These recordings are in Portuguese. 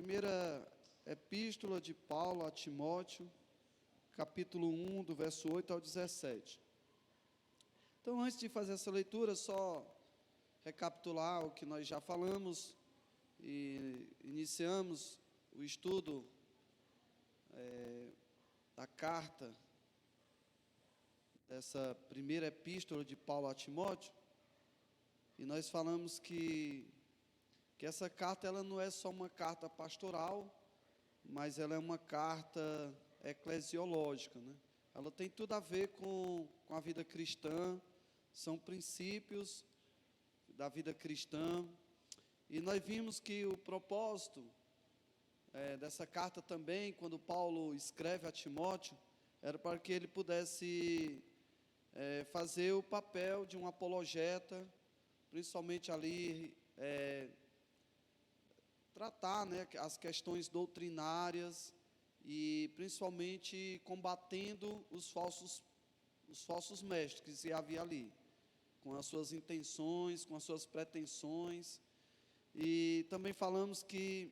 Primeira Epístola de Paulo a Timóteo, capítulo 1, do verso 8 ao 17. Então, antes de fazer essa leitura, só recapitular o que nós já falamos e iniciamos o estudo da carta, dessa primeira epístola de Paulo a Timóteo, e nós falamos que essa carta ela não é só uma carta pastoral, mas ela é uma carta eclesiológica, né? Ela tem tudo a ver com a vida cristã, são princípios da vida cristã, e nós vimos que o propósito dessa carta também, quando Paulo escreve a Timóteo, era para que ele pudesse fazer o papel de um apologeta, principalmente ali, tratar, né, as questões doutrinárias e principalmente combatendo os falsos mestres que havia ali, com as suas intenções, com as suas pretensões. E também falamos que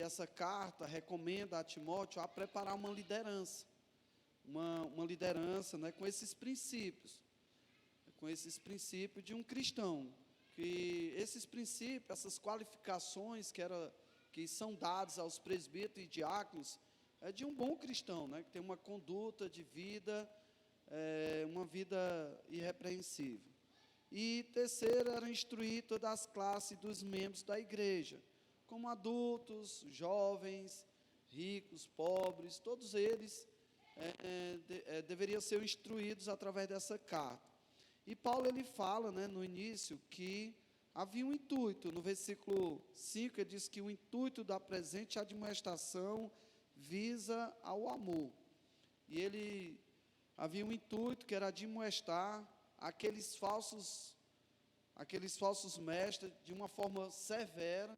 essa carta recomenda a Timóteo a preparar uma liderança, né, com esses princípios de um cristão, que esses princípios, essas qualificações que são dadas aos presbíteros e diáconos, é de um bom cristão, né, que tem uma conduta de vida, uma vida irrepreensível. E terceiro, era instruir todas as classes dos membros da igreja, como adultos, jovens, ricos, pobres, todos eles deveriam ser instruídos através dessa carta. E Paulo ele fala, né, no início, que havia um intuito. No versículo 5 ele diz que o intuito da presente admoestação visa ao amor. E ele havia um intuito que era admoestar aqueles falsos mestres de uma forma severa,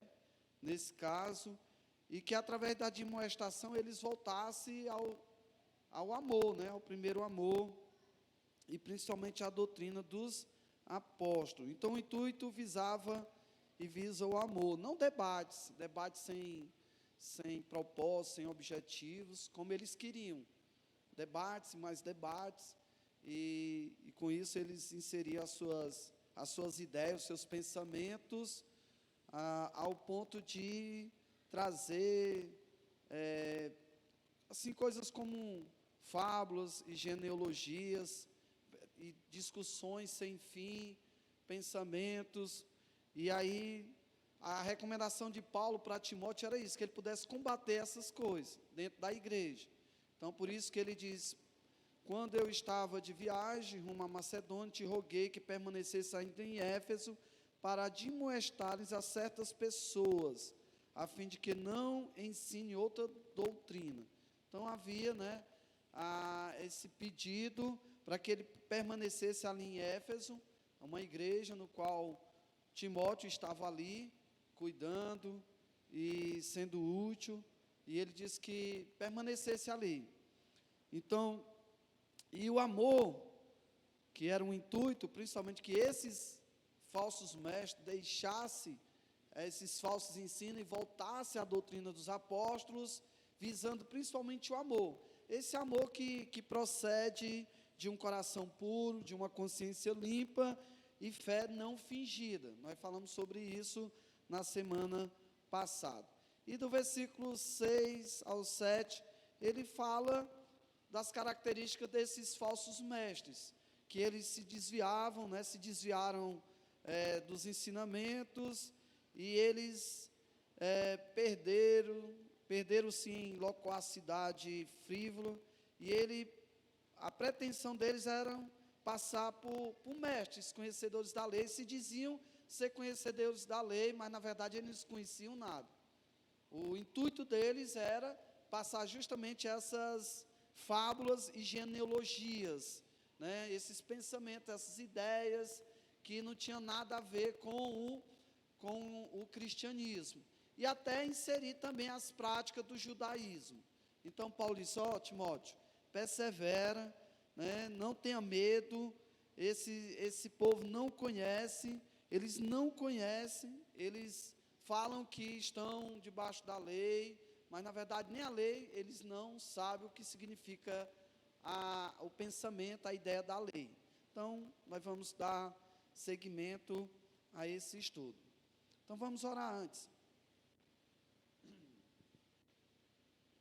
nesse caso, e que através da admoestação eles voltassem ao amor, né, ao primeiro amor, e principalmente a doutrina dos apóstolos. Então o intuito visa o amor, não debates sem propósito, sem objetivos, como eles queriam, debates, mais debates, e com isso eles inseriam as suas ideias, os seus pensamentos, ao ponto de trazer assim, coisas como fábulas e genealogias, e discussões sem fim, pensamentos. E aí a recomendação de Paulo para Timóteo era isso, que ele pudesse combater essas coisas dentro da igreja. Então por isso que ele diz: quando eu estava de viagem rumo a Macedônia, te roguei que permanecesse ainda em Éfeso, para admoestares a certas pessoas, a fim de que não ensine outra doutrina. Então havia, né, esse pedido para que ele permanecesse ali em Éfeso, uma igreja no qual Timóteo estava ali, cuidando e sendo útil, e ele disse que permanecesse ali. Então, e o amor, que era um intuito, principalmente que esses falsos mestres deixassem esses falsos ensinos e voltassem à doutrina dos apóstolos, visando principalmente o amor. Esse amor que procede de um coração puro, de uma consciência limpa e fé não fingida. Nós falamos sobre isso na semana passada. E do versículo 6 ao 7, ele fala das características desses falsos mestres, que eles se desviavam, né, se desviaram dos ensinamentos, e eles perderam-se em loquacidade frívola, e a pretensão deles era passar por mestres, conhecedores da lei. Se diziam ser conhecedores da lei, mas na verdade eles não conheciam nada. O intuito deles era passar justamente essas fábulas e genealogias, né, esses pensamentos, essas ideias que não tinham nada a ver com o cristianismo, e até inserir também as práticas do judaísmo. Então Paulo diz: Timóteo, persevera, né, não tenha medo, esse povo não conhece, eles falam que estão debaixo da lei, mas na verdade nem a lei, eles não sabem o que significa o pensamento, a ideia da lei. Então, nós vamos dar seguimento a esse estudo. Então, vamos orar antes.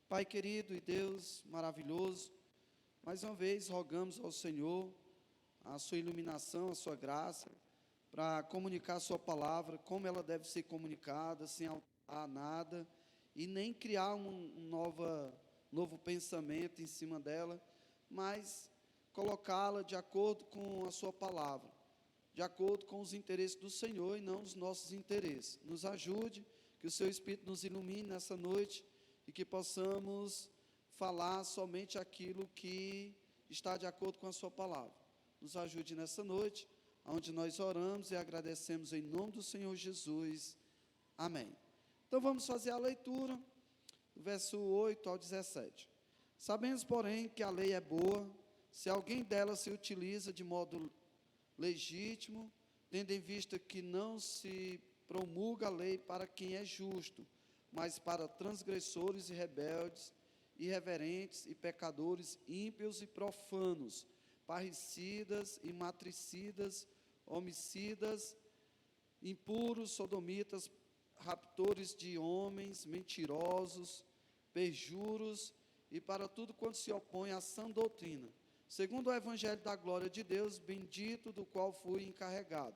Pai querido e Deus maravilhoso, mais uma vez rogamos ao Senhor a sua iluminação, a sua graça, para comunicar a sua palavra, como ela deve ser comunicada, sem alterar nada, e nem criar novo pensamento em cima dela, mas colocá-la de acordo com a sua palavra, de acordo com os interesses do Senhor e não os nossos interesses. Nos ajude, que o seu Espírito nos ilumine nessa noite, e que possamos falar somente aquilo que está de acordo com a sua palavra. Nos ajude nessa noite, onde nós oramos e agradecemos em nome do Senhor Jesus. Amém. Então vamos fazer a leitura, do verso 8 ao 17. Sabemos, porém, que a lei é boa, se alguém dela se utiliza de modo legítimo, tendo em vista que não se promulga a lei para quem é justo, mas para transgressores e rebeldes, irreverentes e pecadores, ímpios e profanos, parricidas e matricidas, homicidas, impuros, sodomitas, raptores de homens, mentirosos, perjuros, e para tudo quanto se opõe à sã doutrina, segundo o evangelho da glória de Deus, bendito do qual fui encarregado.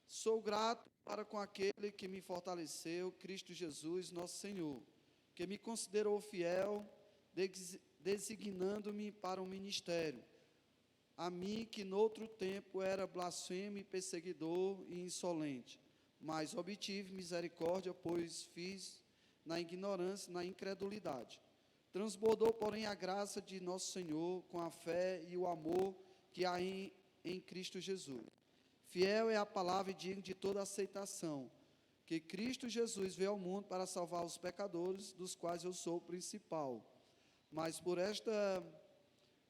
Sou grato para com aquele que me fortaleceu, Cristo Jesus, nosso Senhor, que me considerou fiel, designando-me para o ministério, a mim que noutro tempo era blasfemo e perseguidor e insolente, mas obtive misericórdia, pois fiz na ignorância, na incredulidade. Transbordou, porém, a graça de nosso Senhor com a fé e o amor que há em Cristo Jesus. Fiel é a palavra e digno de toda aceitação, que Cristo Jesus veio ao mundo para salvar os pecadores, dos quais eu sou o principal. Mas por esta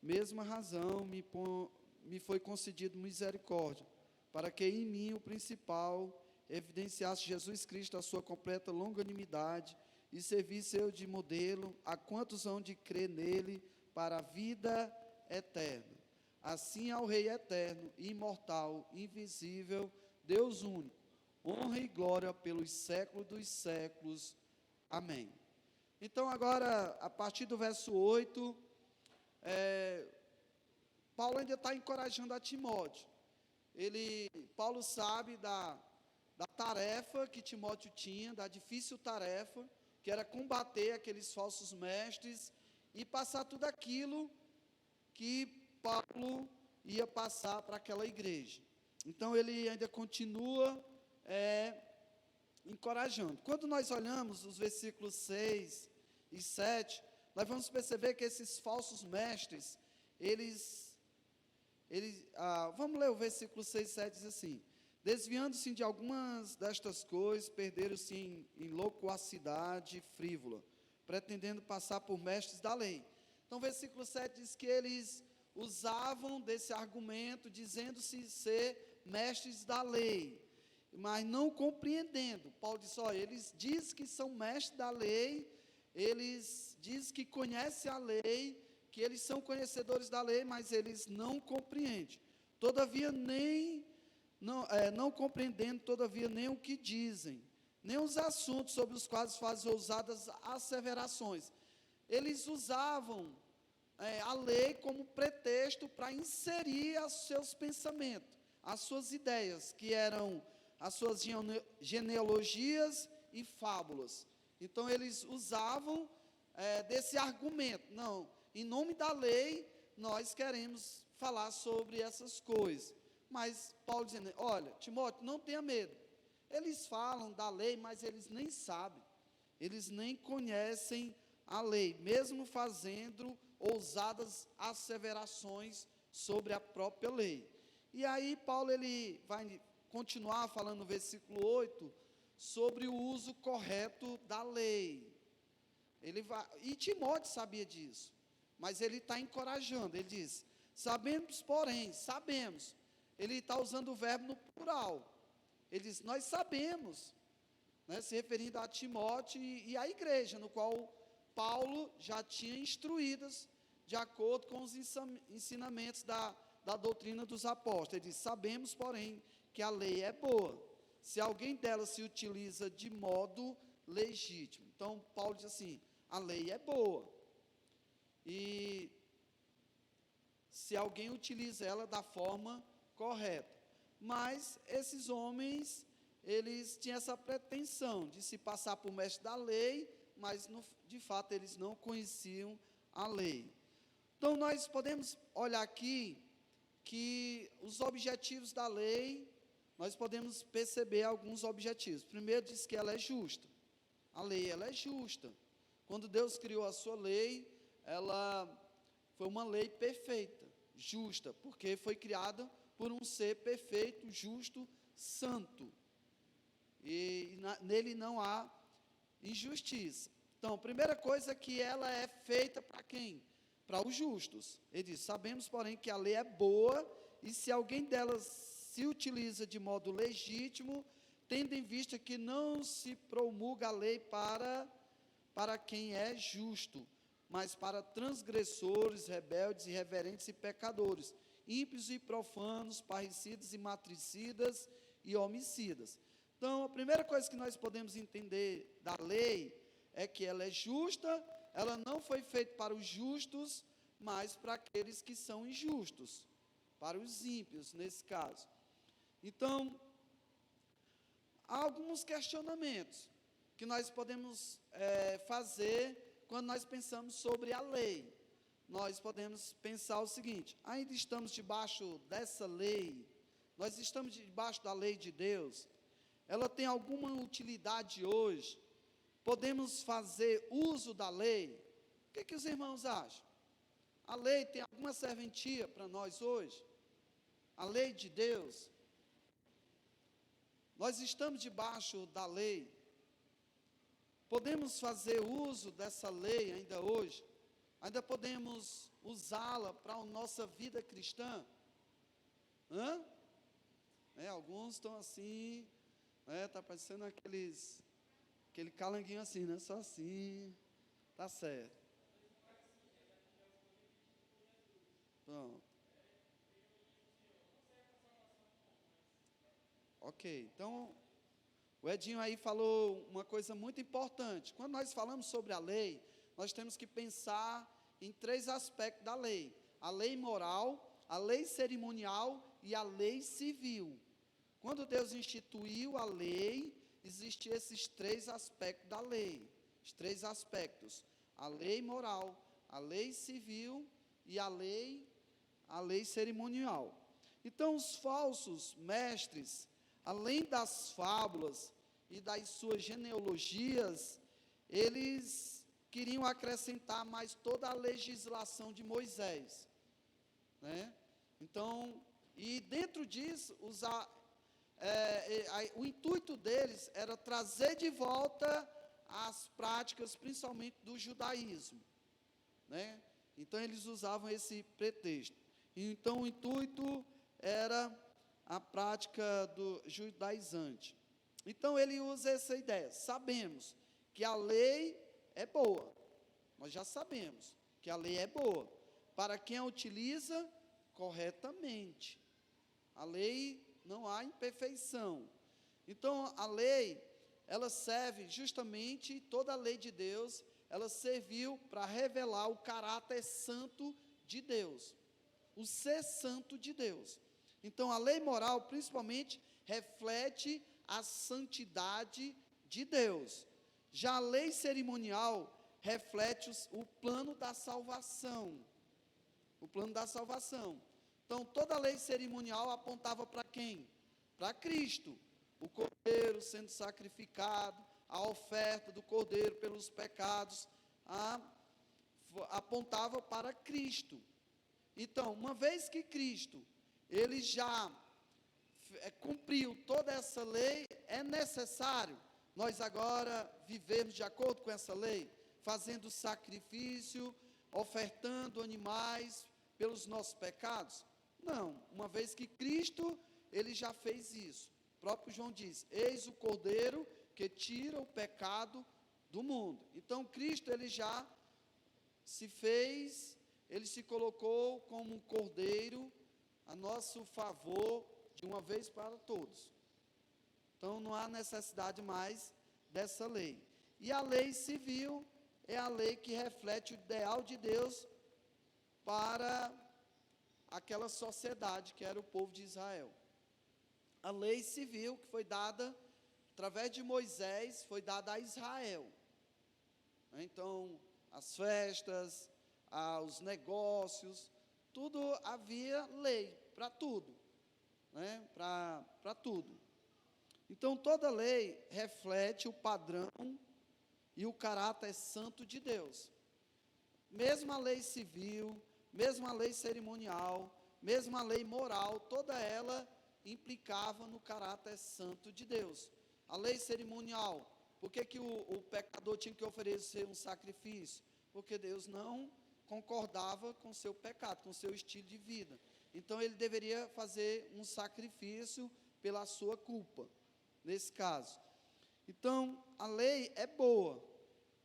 mesma razão me foi concedido misericórdia, para que em mim, o principal, evidenciasse Jesus Cristo a sua completa longanimidade e servisse eu de modelo a quantos hão de crer nele para a vida eterna. Assim ao Rei eterno, imortal, invisível, Deus único, honra e glória pelos séculos dos séculos. Amém. Então agora, a partir do verso 8, Paulo ainda está encorajando a Timóteo. Paulo sabe da tarefa que Timóteo tinha, da difícil tarefa, que era combater aqueles falsos mestres e passar tudo aquilo que Paulo ia passar para aquela igreja. Então ele ainda continua encorajando. Quando nós olhamos os versículos 6 e 7, nós vamos perceber que esses falsos mestres, vamos ler o versículo 6 e 7, diz assim: desviando-se de algumas destas coisas, perderam-se em loquacidade frívola, pretendendo passar por mestres da lei. Então o versículo 7 diz que eles usavam desse argumento, dizendo-se ser mestres da lei, mas não compreendendo. Paulo diz: eles dizem que são mestres da lei, eles dizem que conhecem a lei, que eles são conhecedores da lei, mas eles não compreendem. Todavia, não compreendendo, todavia, nem o que dizem, nem os assuntos sobre os quais fazem ousadas asseverações. Eles usavam a lei como pretexto para inserir os seus pensamentos, as suas ideias, que eram as suas genealogias e fábulas. Então eles usavam desse argumento: não, em nome da lei nós queremos falar sobre essas coisas. Mas Paulo dizendo: olha, Timóteo, não tenha medo. Eles falam da lei, mas eles nem sabem, eles nem conhecem a lei, mesmo fazendo ousadas asseverações sobre a própria lei. E aí Paulo ele vai continuar falando no versículo 8 sobre o uso correto da lei. E Timóteo sabia disso, mas ele está encorajando. Ele diz: sabemos, porém, sabemos. Ele está usando o verbo no plural. Ele diz: nós sabemos, né, se referindo a Timóteo e a igreja, no qual Paulo já tinha instruídas de acordo com os ensinamentos da doutrina dos apóstolos. Ele diz: sabemos, porém, que a lei é boa, se alguém dela se utiliza de modo legítimo. Então, Paulo diz assim: a lei é boa, e se alguém utiliza ela da forma correta. Mas esses homens, eles tinham essa pretensão de se passar por mestre da lei, mas de fato eles não conheciam a lei. Então nós podemos olhar aqui que os objetivos da lei, nós podemos perceber alguns objetivos. Primeiro, diz que ela é justa. A lei, ela é justa. Quando Deus criou a sua lei, ela foi uma lei perfeita, justa, porque foi criada por um ser perfeito, justo, santo. E nele não há injustiça. Então, primeira coisa, que ela é feita para quem? Para os justos. Ele diz: sabemos, porém, que a lei é boa, e se alguém delas se utiliza de modo legítimo, tendo em vista que não se promulga a lei para quem é justo, mas para transgressores, rebeldes, irreverentes e pecadores, ímpios e profanos, parricidas e matricidas e homicidas. Então, a primeira coisa que nós podemos entender da lei é que ela é justa. Ela não foi feita para os justos, mas para aqueles que são injustos, para os ímpios, nesse caso. Então, há alguns questionamentos que nós podemos fazer quando nós pensamos sobre a lei. Nós podemos pensar o seguinte: ainda estamos debaixo dessa lei? Nós estamos debaixo da lei de Deus? Ela tem alguma utilidade hoje? Podemos fazer uso da lei? O que os irmãos acham? A lei tem alguma serventia para nós hoje? A lei de Deus? Nós estamos debaixo da lei? Podemos fazer uso dessa lei ainda hoje? Ainda podemos usá-la para a nossa vida cristã? Alguns estão assim, está parecendo aquele calanguinho assim, né? Só assim, tá certo. Pronto. Ok, então, o Edinho aí falou uma coisa muito importante. Quando nós falamos sobre a lei, nós temos que pensar em 3 aspectos da lei: a lei moral, a lei cerimonial e a lei civil. Quando Deus instituiu a lei, existem esses 3 aspectos da lei, os 3 aspectos: a lei moral, a lei civil e a lei cerimonial. Então, os falsos mestres, além das fábulas e das suas genealogias, eles queriam acrescentar mais toda a legislação de Moisés, né? Então, e dentro disso, o intuito deles era trazer de volta as práticas, principalmente do judaísmo, né? Então, eles usavam esse pretexto. Então, o intuito era a prática do judaizante. Então, ele usa essa ideia: sabemos que a lei é boa. Nós já sabemos que a lei é boa para quem a utiliza corretamente. A lei, não há imperfeição. Então, a lei, ela serve justamente, toda a lei de Deus, ela serviu para revelar o caráter santo de Deus, o ser santo de Deus. Então, a lei moral, principalmente, reflete a santidade de Deus. Já a lei cerimonial reflete o plano da salvação. O plano da salvação. Então, toda a lei cerimonial apontava para quem? Para Cristo. O cordeiro sendo sacrificado, a oferta do cordeiro pelos pecados, apontava para Cristo. Então, uma vez que Cristo, ele já cumpriu toda essa lei, é necessário nós agora vivermos de acordo com essa lei, fazendo sacrifício, ofertando animais pelos nossos pecados? Não, uma vez que Cristo, ele já fez isso. O próprio João diz: eis o cordeiro porque tira o pecado do mundo. Então, Cristo, ele já se fez, ele se colocou como um cordeiro a nosso favor, de uma vez para todos. Então, não há necessidade mais dessa lei. E a lei civil é a lei que reflete o ideal de Deus para aquela sociedade que era o povo de Israel. A lei civil que foi dada através de Moisés, foi dada a Israel. Então, as festas, os negócios, tudo havia lei para tudo, né? Para tudo. Então, toda lei reflete o padrão e o caráter santo de Deus. Mesmo a lei civil, mesmo a lei cerimonial, mesmo a lei moral, toda ela implicava no caráter santo de Deus. A lei cerimonial, por que o pecador tinha que oferecer um sacrifício? Porque Deus não concordava com o seu pecado, com o seu estilo de vida. Então, ele deveria fazer um sacrifício pela sua culpa, nesse caso. Então, a lei é boa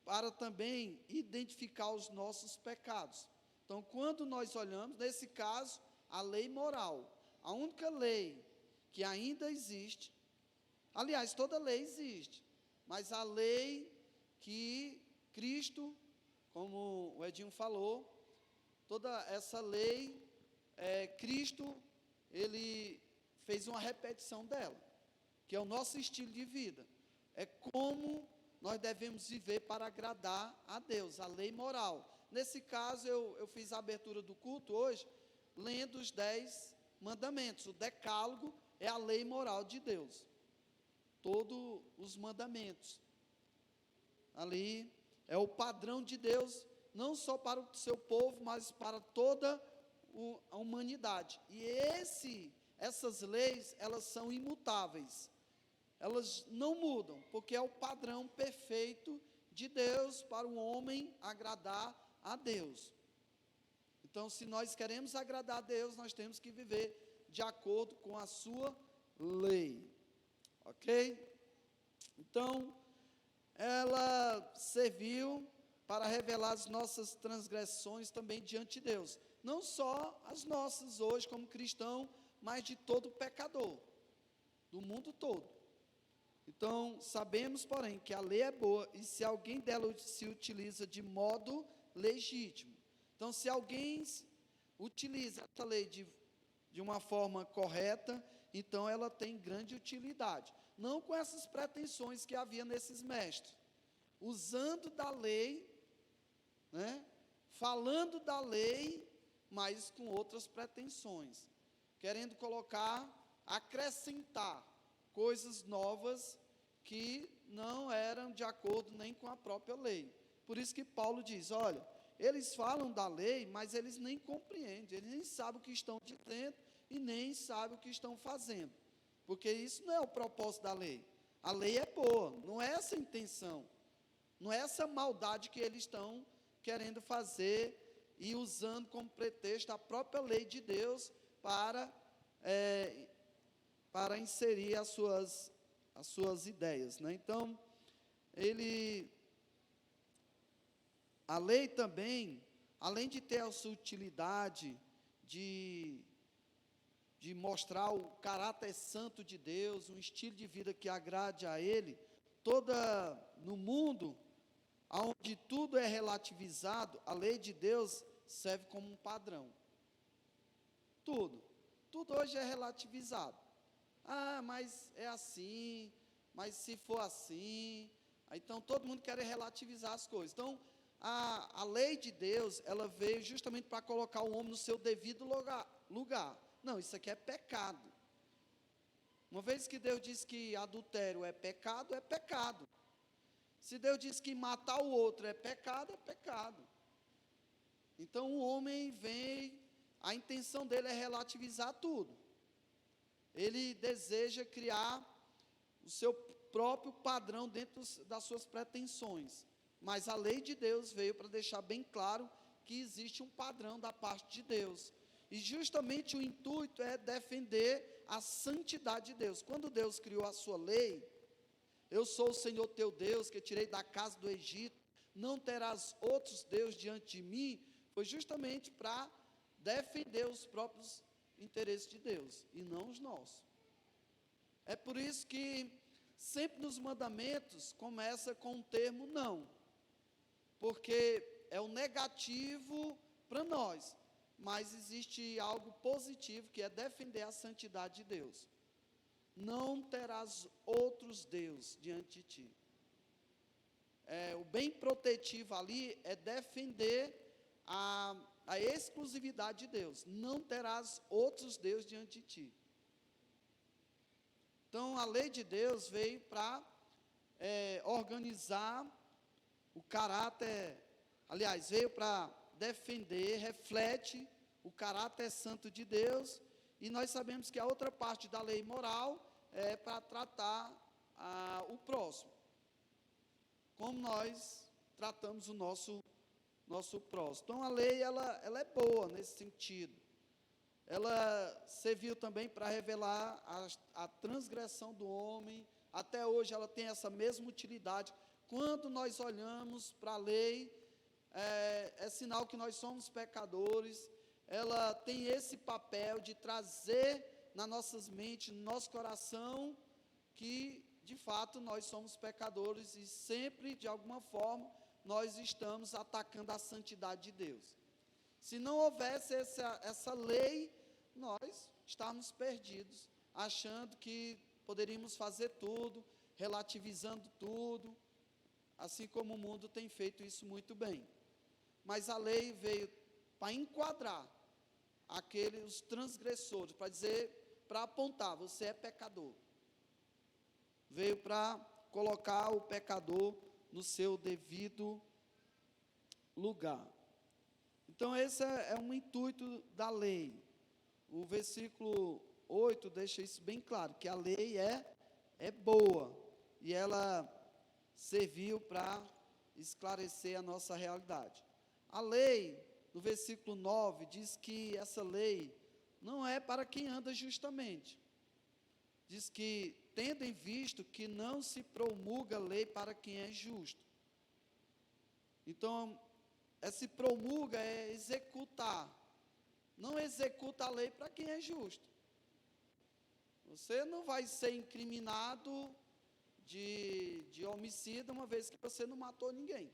para também identificar os nossos pecados. Então, quando nós olhamos, nesse caso, a lei moral, a única lei que ainda existe, aliás, toda lei existe, mas a lei que Cristo, como o Edinho falou, toda essa lei, Cristo, ele fez uma repetição dela, que é o nosso estilo de vida, é como nós devemos viver para agradar a Deus, a lei moral. Nesse caso, eu fiz a abertura do culto hoje, lendo os 10 mandamentos. O decálogo é a lei moral de Deus. Todos os mandamentos. Ali é o padrão de Deus, não só para o seu povo, mas para toda a humanidade. E essas leis, elas são imutáveis. Elas não mudam, porque é o padrão perfeito de Deus para o homem agradar a Deus. Então, se nós queremos agradar a Deus, nós temos que viver de acordo com a sua lei. Ok? Então, ela serviu para revelar as nossas transgressões também diante de Deus. Não só as nossas hoje como cristão, mas de todo pecador, do mundo todo. Então, sabemos, porém, que a lei é boa e se alguém dela se utiliza de modo legítimo. Então, se alguém utiliza essa lei de uma forma correta, então ela tem grande utilidade. Não com essas pretensões que havia nesses mestres. Usando da lei, né, falando da lei, mas com outras pretensões. Querendo acrescentar coisas novas que não eram de acordo nem com a própria lei. Por isso que Paulo diz, olha, eles falam da lei, mas eles nem compreendem, eles nem sabem o que estão dizendo e nem sabem o que estão fazendo, porque isso não é o propósito da lei. A lei é boa, não é essa a intenção, não é essa maldade que eles estão querendo fazer e usando como pretexto a própria lei de Deus para inserir as suas ideias, né? Então, a lei também, além de ter a sua utilidade de mostrar o caráter santo de Deus, um estilo de vida que agrade a Ele, no mundo, onde tudo é relativizado, a lei de Deus serve como um padrão. Tudo hoje é relativizado. Ah, mas é assim, mas se for assim, então todo mundo quer relativizar as coisas. Então, a lei de Deus, ela veio justamente para colocar o homem no seu devido lugar. Não, isso aqui é pecado. Uma vez que Deus diz que adultério é pecado, é pecado. Se Deus diz que matar o outro é pecado, é pecado. Então o homem a intenção dele é relativizar tudo. Ele deseja criar o seu próprio padrão dentro das suas pretensões. Mas a lei de Deus veio para deixar bem claro que existe um padrão da parte de Deus. E justamente o intuito é defender a santidade de Deus. Quando Deus criou a sua lei, eu sou o Senhor teu Deus, que tirei da casa do Egito, não terás outros deuses diante de mim, foi justamente para defender os próprios interesses de Deus, e não os nossos. É por isso que sempre nos mandamentos começa com o termo não, porque é o negativo para nós, mas existe algo positivo, que é defender a santidade de Deus. Não terás outros deuses diante de ti. O bem protetivo ali é defender a exclusividade de Deus. Não terás outros deuses diante de ti. Então, a lei de Deus veio para organizar o caráter, aliás, veio para defender, reflete o caráter santo de Deus, e nós sabemos que a outra parte da lei moral é para tratar o próximo, como nós tratamos o nosso próximo. Então, a lei, ela é boa nesse sentido. Ela serviu também para revelar a transgressão do homem. Até hoje ela tem essa mesma utilidade. Quando nós olhamos para a lei, é sinal que nós somos pecadores. Ela tem esse papel de trazer nas nossas mentes, no nosso coração, que de fato nós somos pecadores e sempre, de alguma forma, nós estamos atacando a santidade de Deus. Se não houvesse essa lei, nós estávamos perdidos, achando que poderíamos fazer tudo, relativizando tudo, assim como o mundo tem feito isso muito bem. Mas a lei veio para enquadrar os transgressores, para dizer, para apontar, você é pecador. Veio para colocar o pecador no seu devido lugar. Então, esse é um intuito da lei. O versículo 8 deixa isso bem claro, que a lei é boa, e ela serviu para esclarecer a nossa realidade. A lei, no versículo 9, diz que essa lei não é para quem anda justamente. Diz que, tendo em visto que não se promulga lei para quem é justo. Então, esse promulga é executar. Não executa a lei para quem é justo. Você não vai ser incriminado de homicida uma vez que você não matou ninguém.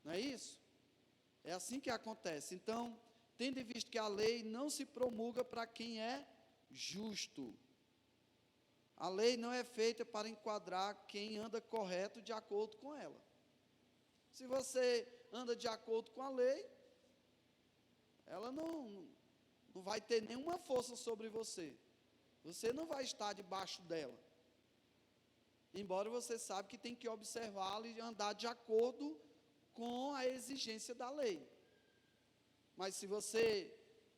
Não é isso? É assim que acontece. Então, tendo em vista que a lei não se promulga para quem é justo. A lei não é feita para enquadrar quem anda correto de acordo com ela. Se você anda de acordo com a lei, ela não vai ter nenhuma força sobre você. Você não vai estar debaixo dela. Embora você saiba que tem que observá-la e andar de acordo com a exigência da lei. Mas se você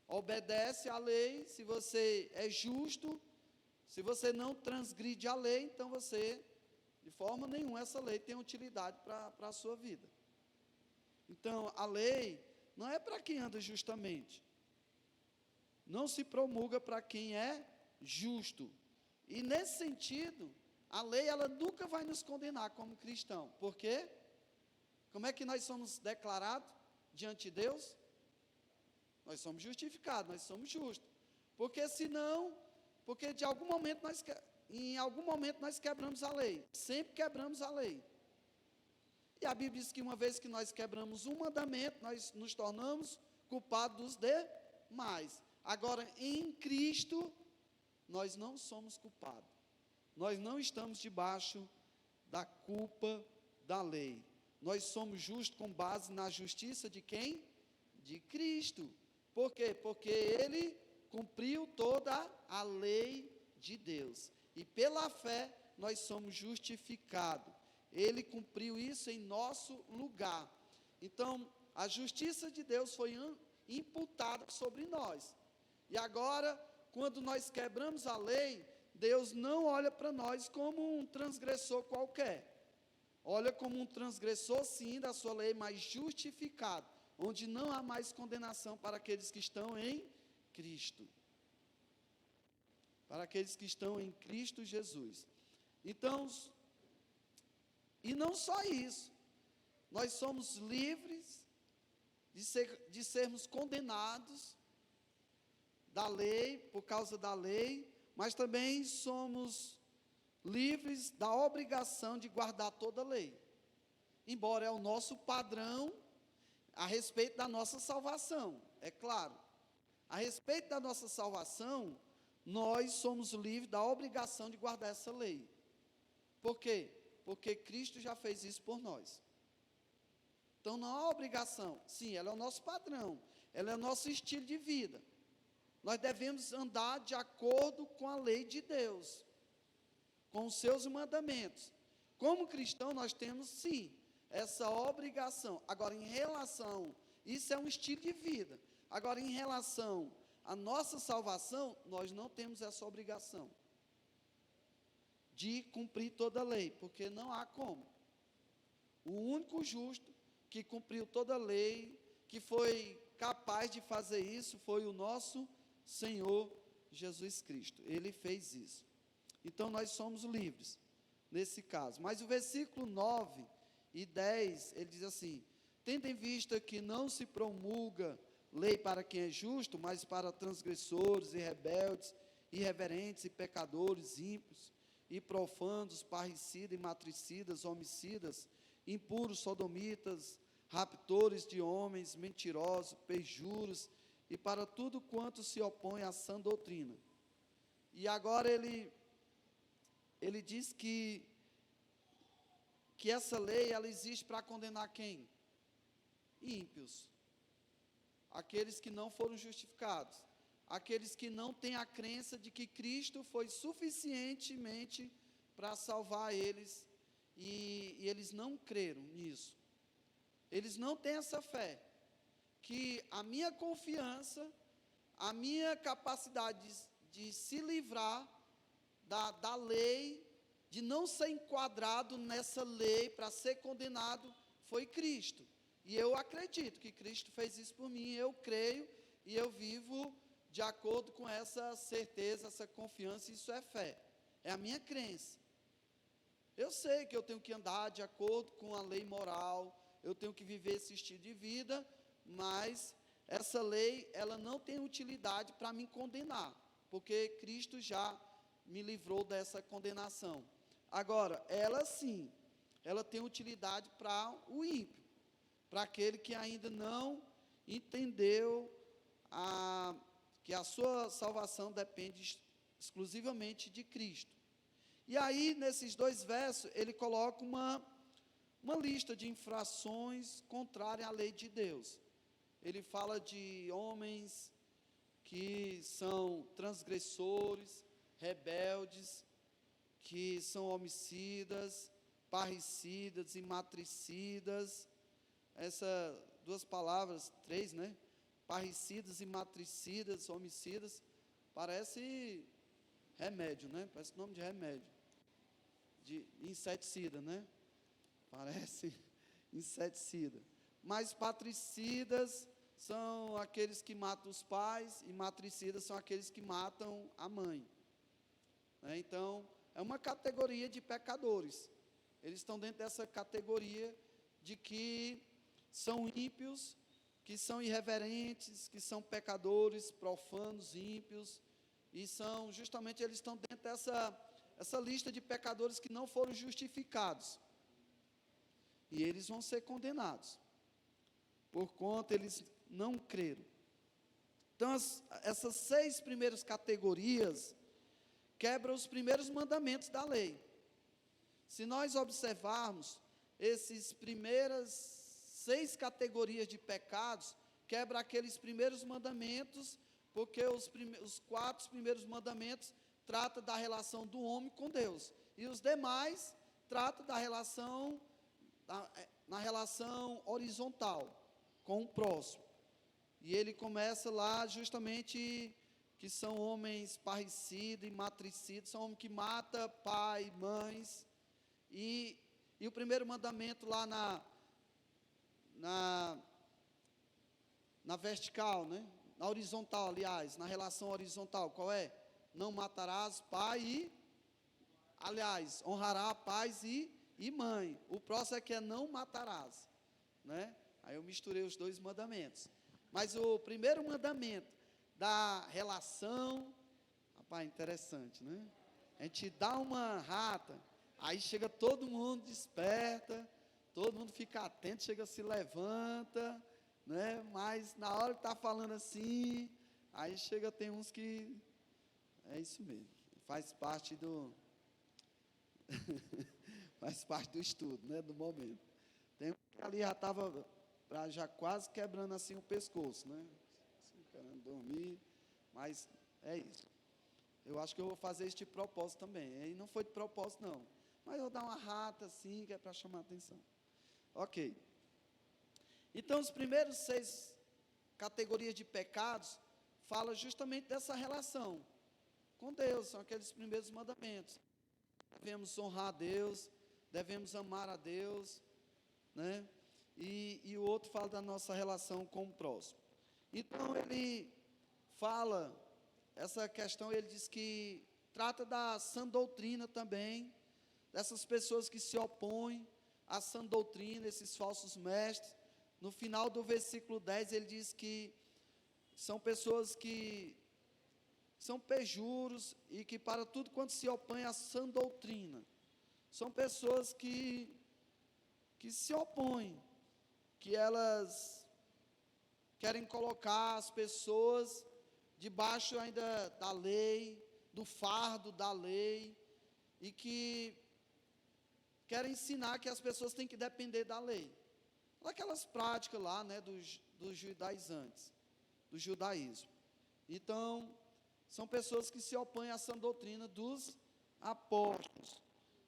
obedece à lei, se você é justo, se você não transgride a lei, então você, de forma nenhuma, essa lei tem utilidade para a sua vida. Então, a lei não é para quem anda justamente. Não se promulga para quem é justo. E nesse sentido, a lei, ela nunca vai nos condenar como cristão. Por quê? Como é que nós somos declarados diante de Deus? Nós somos justificados, nós somos justos. Porque senão, porque em algum momento nós quebramos a lei. Sempre quebramos a lei. E a Bíblia diz que uma vez que nós quebramos um mandamento, nós nos tornamos culpados dos demais. Agora, em Cristo, nós não somos culpados. Nós não estamos debaixo da culpa da lei. Nós somos justos com base na justiça de quem? De Cristo. Por quê? Porque Ele cumpriu toda a lei de Deus. E pela fé, nós somos justificados. Ele cumpriu isso em nosso lugar. Então, a justiça de Deus foi imputada sobre nós. E agora, quando nós quebramos a lei, Deus não olha para nós como um transgressor qualquer. Olha como um transgressor, sim, da sua lei, mas justificado, onde não há mais condenação para aqueles que estão em Cristo. Para aqueles que estão em Cristo Jesus. Então, E não só isso, nós somos livres de sermos condenados da lei, por causa da lei, mas também somos livres da obrigação de guardar toda a lei. Embora é o nosso padrão a respeito da nossa salvação, é claro. A respeito da nossa salvação, nós somos livres da obrigação de guardar essa lei. Por quê? Porque Cristo já fez isso por nós. Então não há obrigação. Sim, ela é o nosso padrão, ela é o nosso estilo de vida. Nós devemos andar de acordo com a lei de Deus, com os seus mandamentos. Como cristão, nós temos, sim, essa obrigação. Agora, em relação, isso é um estilo de vida. Agora, em relação à nossa salvação, nós não temos essa obrigação de cumprir toda a lei, porque não há como. O único justo que cumpriu toda a lei, que foi capaz de fazer isso, foi o nosso Senhor Jesus Cristo. Ele fez isso. Então, nós somos livres, nesse caso. Mas o versículo 9 e 10, ele diz assim: tendo em vista que não se promulga lei para quem é justo, mas para transgressores e rebeldes, irreverentes e pecadores, ímpios e profanos, parricidas e matricidas, homicidas, impuros, sodomitas, raptores de homens, mentirosos, perjuros, e para tudo quanto se opõe à sã doutrina. E agora ele diz que essa lei, ela existe para condenar quem? Ímpios. Aqueles que não foram justificados. Aqueles que não têm a crença de que Cristo foi suficientemente para salvar eles, e eles não creram nisso. Eles não têm essa fé, que a minha confiança, a minha capacidade de se livrar da lei, de não ser enquadrado nessa lei para ser condenado, foi Cristo. E eu acredito que Cristo fez isso por mim, eu creio, e eu vivo de acordo com essa certeza, essa confiança. Isso é fé, é a minha crença. Eu sei que eu tenho que andar de acordo com a lei moral, eu tenho que viver esse estilo de vida, mas essa lei, ela não tem utilidade para me condenar, porque Cristo já me livrou dessa condenação. Agora, ela sim, ela tem utilidade para o ímpio, para aquele que ainda não entendeu que a sua salvação depende exclusivamente de Cristo. E aí, nesses dois versos, ele coloca uma lista de infrações contrárias à lei de Deus. Ele fala de homens que são transgressores, rebeldes, que são homicidas, parricidas e matricidas. Essas duas palavras, três, né? Parricidas e matricidas, homicidas, parece remédio, né? Parece nome de remédio, de inseticida, né? Parece inseticida. Mas patricidas são aqueles que matam os pais, e matricidas são aqueles que matam a mãe. Então, é uma categoria de pecadores. Eles estão dentro dessa categoria de que são ímpios, que são irreverentes, que são pecadores, profanos, ímpios, e são, justamente, eles estão dentro dessa lista de pecadores que não foram justificados. E eles vão ser condenados, por conta eles não creram. Então, essas 6 primeiras categorias quebram os primeiros mandamentos da lei. Se nós observarmos, esses primeiras 6 categorias de pecados, quebra aqueles primeiros mandamentos, porque os 4 primeiros mandamentos tratam da relação do homem com Deus, e os demais tratam da relação, na relação horizontal, com o próximo. E ele começa lá justamente que são homens parricidas e matricidas, são homens que matam pai, mães, e o primeiro mandamento lá na vertical, né? Na horizontal, aliás, na relação horizontal, qual é? Não matarás pai e, aliás, honrará pais e e mãe. O próximo é que é não matarás, né? Aí eu misturei os dois mandamentos. Mas o primeiro mandamento da relação, rapaz, interessante, né? A gente dá uma rata, aí chega todo mundo desperta, todo mundo fica atento, chega, se levanta, né? Mas na hora que está falando assim, aí chega, tem uns que, é isso mesmo, faz parte do, faz parte do estudo, né? Do momento. Tem um que ali já estava, já quase quebrando assim o pescoço, né? Assim, querendo dormir, mas é isso. Eu acho que eu vou fazer este propósito também. E não foi de propósito, não. Mas eu vou dar uma rata assim, que é para chamar a atenção. Ok. Então, os primeiros 6 categorias de pecados falam justamente dessa relação com Deus. São aqueles primeiros mandamentos. Devemos honrar a Deus, devemos amar a Deus, né? E o outro fala da nossa relação com o próximo. Então, ele fala, essa questão, ele diz que trata da sã doutrina também, dessas pessoas que se opõem à sã doutrina, esses falsos mestres. No final do versículo 10, ele diz que são pessoas que são pejuros e que para tudo quanto se opõe à sã doutrina. São pessoas que se opõem, que elas querem colocar as pessoas debaixo ainda da lei, do fardo da lei, e que querem ensinar que as pessoas têm que depender da lei. Daquelas práticas lá, né, dos judaizantes, do judaísmo. Então, são pessoas que se opõem a essa doutrina dos apóstolos.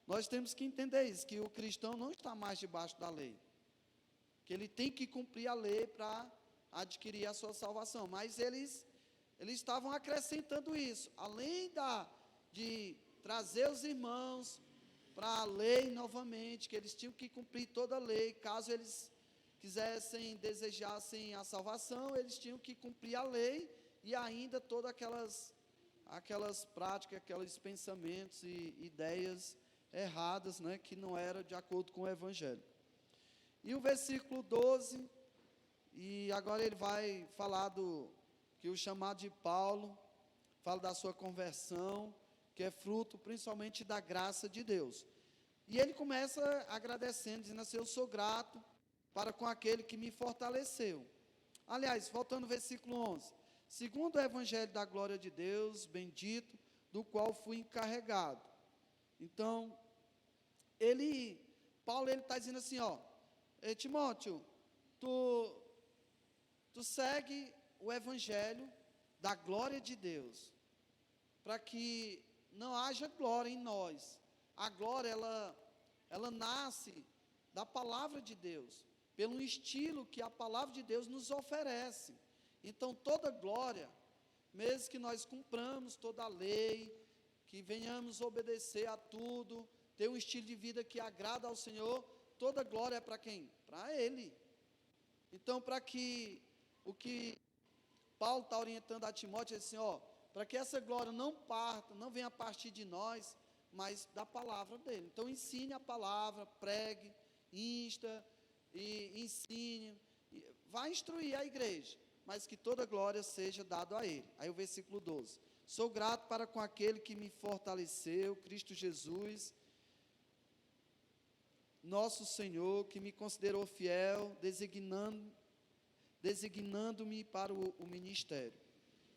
Nós temos que entender isso, que o cristão não está mais debaixo da lei, que ele tem que cumprir a lei para adquirir a sua salvação, mas eles estavam acrescentando isso, além de trazer os irmãos para a lei novamente, que eles tinham que cumprir toda a lei, caso eles quisessem, desejassem a salvação, eles tinham que cumprir a lei, e ainda todas aquelas práticas, aqueles pensamentos e ideias erradas, né, que não eram de acordo com o Evangelho. E o versículo 12, e agora ele vai falar que o chamado de Paulo, fala da sua conversão, que é fruto principalmente da graça de Deus. E ele começa agradecendo, dizendo assim: eu sou grato para com aquele que me fortaleceu. Aliás, voltando ao versículo 11, segundo o evangelho da glória de Deus, bendito, do qual fui encarregado. Então, Paulo está dizendo assim, ó, Timóteo, tu segue o evangelho da glória de Deus, para que não haja glória em nós. A glória, ela nasce da palavra de Deus, pelo estilo que a palavra de Deus nos oferece. Então, toda glória, mesmo que nós cumpramos toda a lei, que venhamos obedecer a tudo, ter um estilo de vida que agrada ao Senhor, toda glória é para quem? Para Ele. Então, para que o que Paulo está orientando a Timóteo, é assim, ó, para que essa glória não parta, não venha a partir de nós, mas da palavra dele. Então, ensine a palavra, pregue, insta, e ensine, vai instruir a igreja, mas que toda glória seja dada a ele. Aí o versículo 12, sou grato para com aquele que me fortaleceu, Cristo Jesus, nosso Senhor, que me considerou fiel, designando-me para o ministério.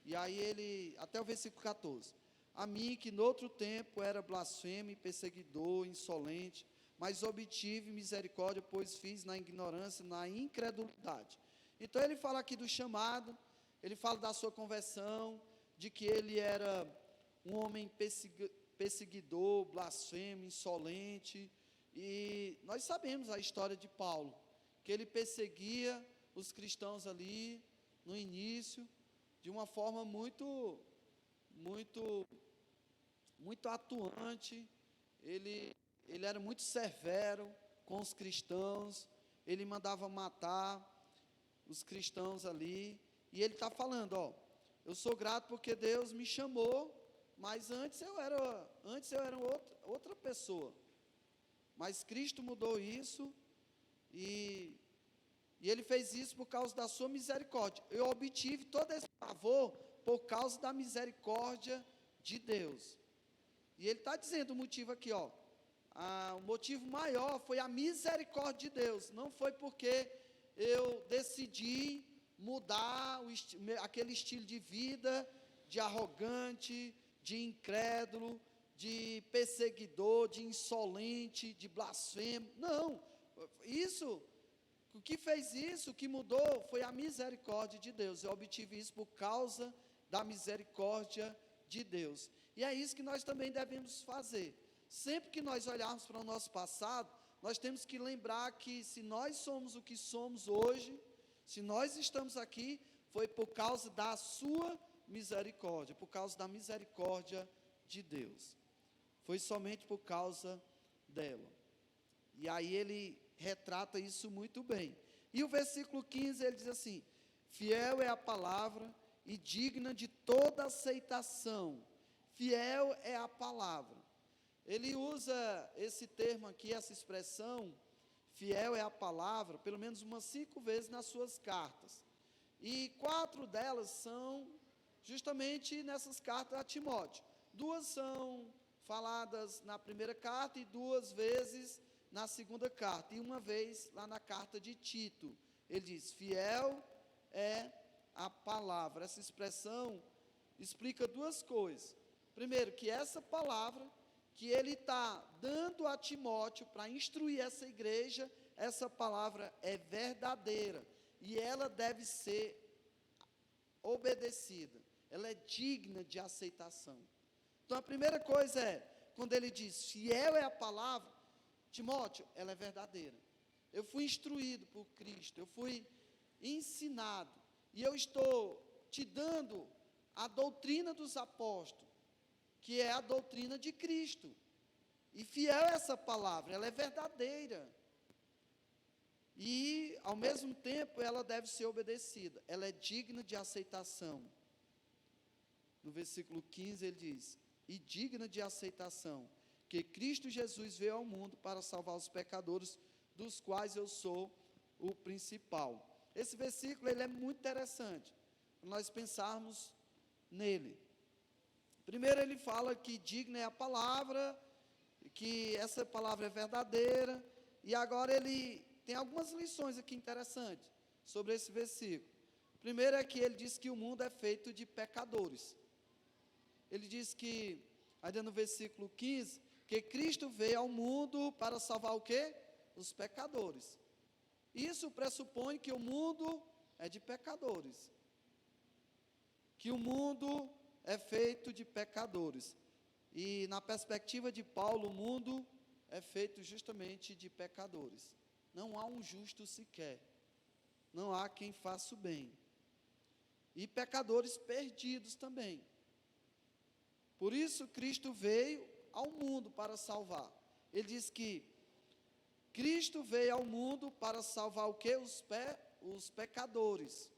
E aí até o versículo 14, a mim que noutro tempo era blasfemo e perseguidor, insolente, mas obtive misericórdia, pois fiz na ignorância, na incredulidade. Então ele fala aqui do chamado, ele fala da sua conversão, de que ele era um homem perseguidor, blasfemo, insolente, e nós sabemos a história de Paulo, que ele perseguia os cristãos ali, no início, de uma forma muito atuante. Ele era muito severo com os cristãos, ele mandava matar os cristãos ali, e ele está falando, ó, eu sou grato porque Deus me chamou, mas antes eu era outra pessoa, mas Cristo mudou isso, e Ele fez isso por causa da sua misericórdia. Eu obtive todo esse favor por causa da misericórdia de Deus. E Ele está dizendo o motivo aqui, ó. O motivo maior foi a misericórdia de Deus. Não foi porque eu decidi mudar aquele estilo de vida, de arrogante, de incrédulo, de perseguidor, de insolente, de blasfemo. Não, o que fez isso, o que mudou, foi a misericórdia de Deus. Eu obtive isso por causa da misericórdia de Deus. E é isso que nós também devemos fazer. Sempre que nós olharmos para o nosso passado, nós temos que lembrar que se nós somos o que somos hoje, se nós estamos aqui, foi por causa da sua misericórdia, por causa da misericórdia de Deus. Foi somente por causa dela. E aí ele retrata isso muito bem. E o versículo 15, ele diz assim: fiel é a palavra e digna de toda aceitação. Fiel é a palavra. Ele usa esse termo aqui, essa expressão, fiel é a palavra, pelo menos umas 5 vezes nas suas cartas. E 4 delas são justamente nessas cartas a Timóteo. 2 são faladas na primeira carta e 2 vezes na segunda carta. E 1 vez lá na carta de Tito. Ele diz, fiel é a palavra. Essa expressão explica 2 coisas. Primeiro, que essa palavra que ele está dando a Timóteo para instruir essa igreja, essa palavra é verdadeira e ela deve ser obedecida, ela é digna de aceitação. Então a primeira coisa é, quando ele diz, fiel é a palavra, Timóteo, ela é verdadeira. Eu fui instruído por Cristo, eu fui ensinado, e eu estou te dando a doutrina dos apóstolos, que é a doutrina de Cristo. E fiel é essa palavra, ela é verdadeira. E, ao mesmo tempo, ela deve ser obedecida. Ela é digna de aceitação. No versículo 15 ele diz, e digna de aceitação, que Cristo Jesus veio ao mundo para salvar os pecadores, dos quais eu sou o principal. Esse versículo ele é muito interessante, para nós pensarmos nele. Primeiro ele fala que digna é a palavra, que essa palavra é verdadeira, e agora ele tem algumas lições aqui interessantes sobre esse versículo. Primeiro é que ele diz que o mundo é feito de pecadores. Ele diz que, ainda no versículo 15, que Cristo veio ao mundo para salvar o quê? Os pecadores. Isso pressupõe que o mundo é de pecadores. Que o mundo é feito de pecadores. E na perspectiva de Paulo, o mundo é feito justamente de pecadores. Não há um justo sequer. Não há quem faça o bem. E pecadores perdidos também. Por isso Cristo veio ao mundo para salvar. Ele diz que Cristo veio ao mundo para salvar o quê? Os pecadores.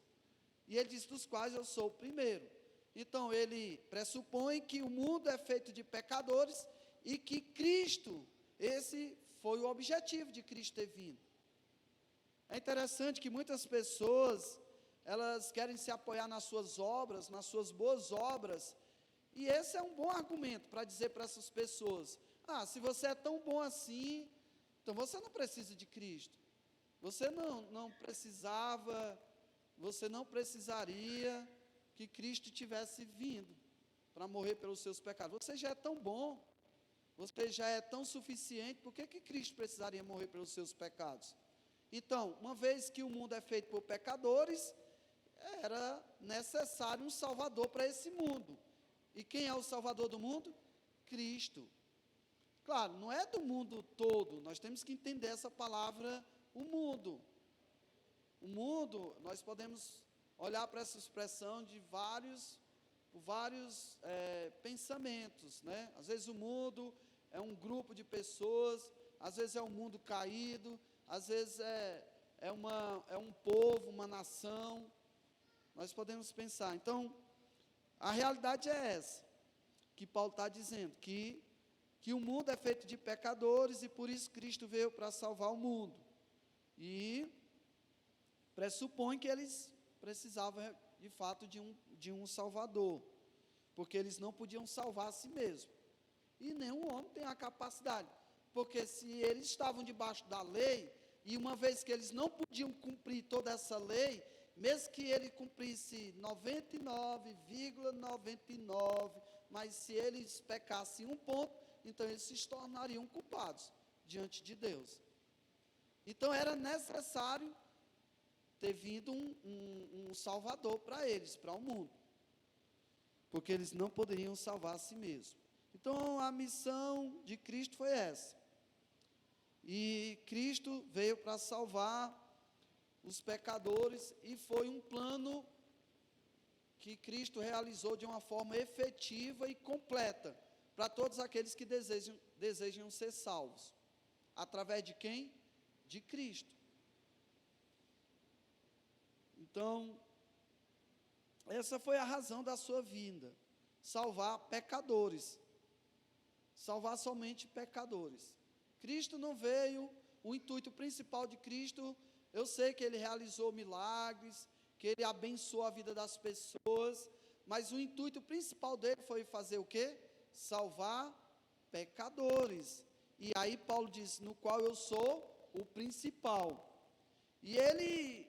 E ele diz, dos quais eu sou o primeiro. Então, ele pressupõe que o mundo é feito de pecadores e que Cristo, esse foi o objetivo de Cristo ter vindo. É interessante que muitas pessoas, elas querem se apoiar nas suas obras, nas suas boas obras, e esse é um bom argumento para dizer para essas pessoas, se você é tão bom assim, então você não precisa de Cristo. Você não precisaria que Cristo tivesse vindo para morrer pelos seus pecados. Você já é tão bom, você já é tão suficiente, por que Cristo precisaria morrer pelos seus pecados? Então, uma vez que o mundo é feito por pecadores, era necessário um Salvador para esse mundo. E quem é o Salvador do mundo? Cristo. Claro, não é do mundo todo, nós temos que entender essa palavra, o mundo. O mundo, nós podemos olhar para essa expressão de vários pensamentos, né? Às vezes o mundo é um grupo de pessoas, às vezes é um mundo caído, às vezes é um povo, uma nação. Nós podemos pensar. Então, a realidade é essa, que Paulo está dizendo, que que o mundo é feito de pecadores e por isso Cristo veio para salvar o mundo. E pressupõe que eles precisavam, de fato, de um Salvador, porque eles não podiam salvar a si mesmos. E nenhum homem tem a capacidade, porque se eles estavam debaixo da lei, e uma vez que eles não podiam cumprir toda essa lei, mesmo que ele cumprisse 99,99, mas se eles pecassem um ponto, então eles se tornariam culpados diante de Deus. Então era necessário ter vindo um Salvador para eles, para o mundo, porque eles não poderiam salvar a si mesmos. Então a missão de Cristo foi essa, e Cristo veio para salvar os pecadores, e foi um plano que Cristo realizou de uma forma efetiva e completa, para todos aqueles que desejam ser salvos. Através de quem? De Cristo. Então, essa foi a razão da sua vinda, salvar pecadores, salvar somente pecadores. Cristo não veio, o intuito principal de Cristo, eu sei que ele realizou milagres, que ele abençoou a vida das pessoas, mas o intuito principal dele foi fazer o quê? Salvar pecadores. E aí Paulo diz, no qual eu sou o principal. E ele,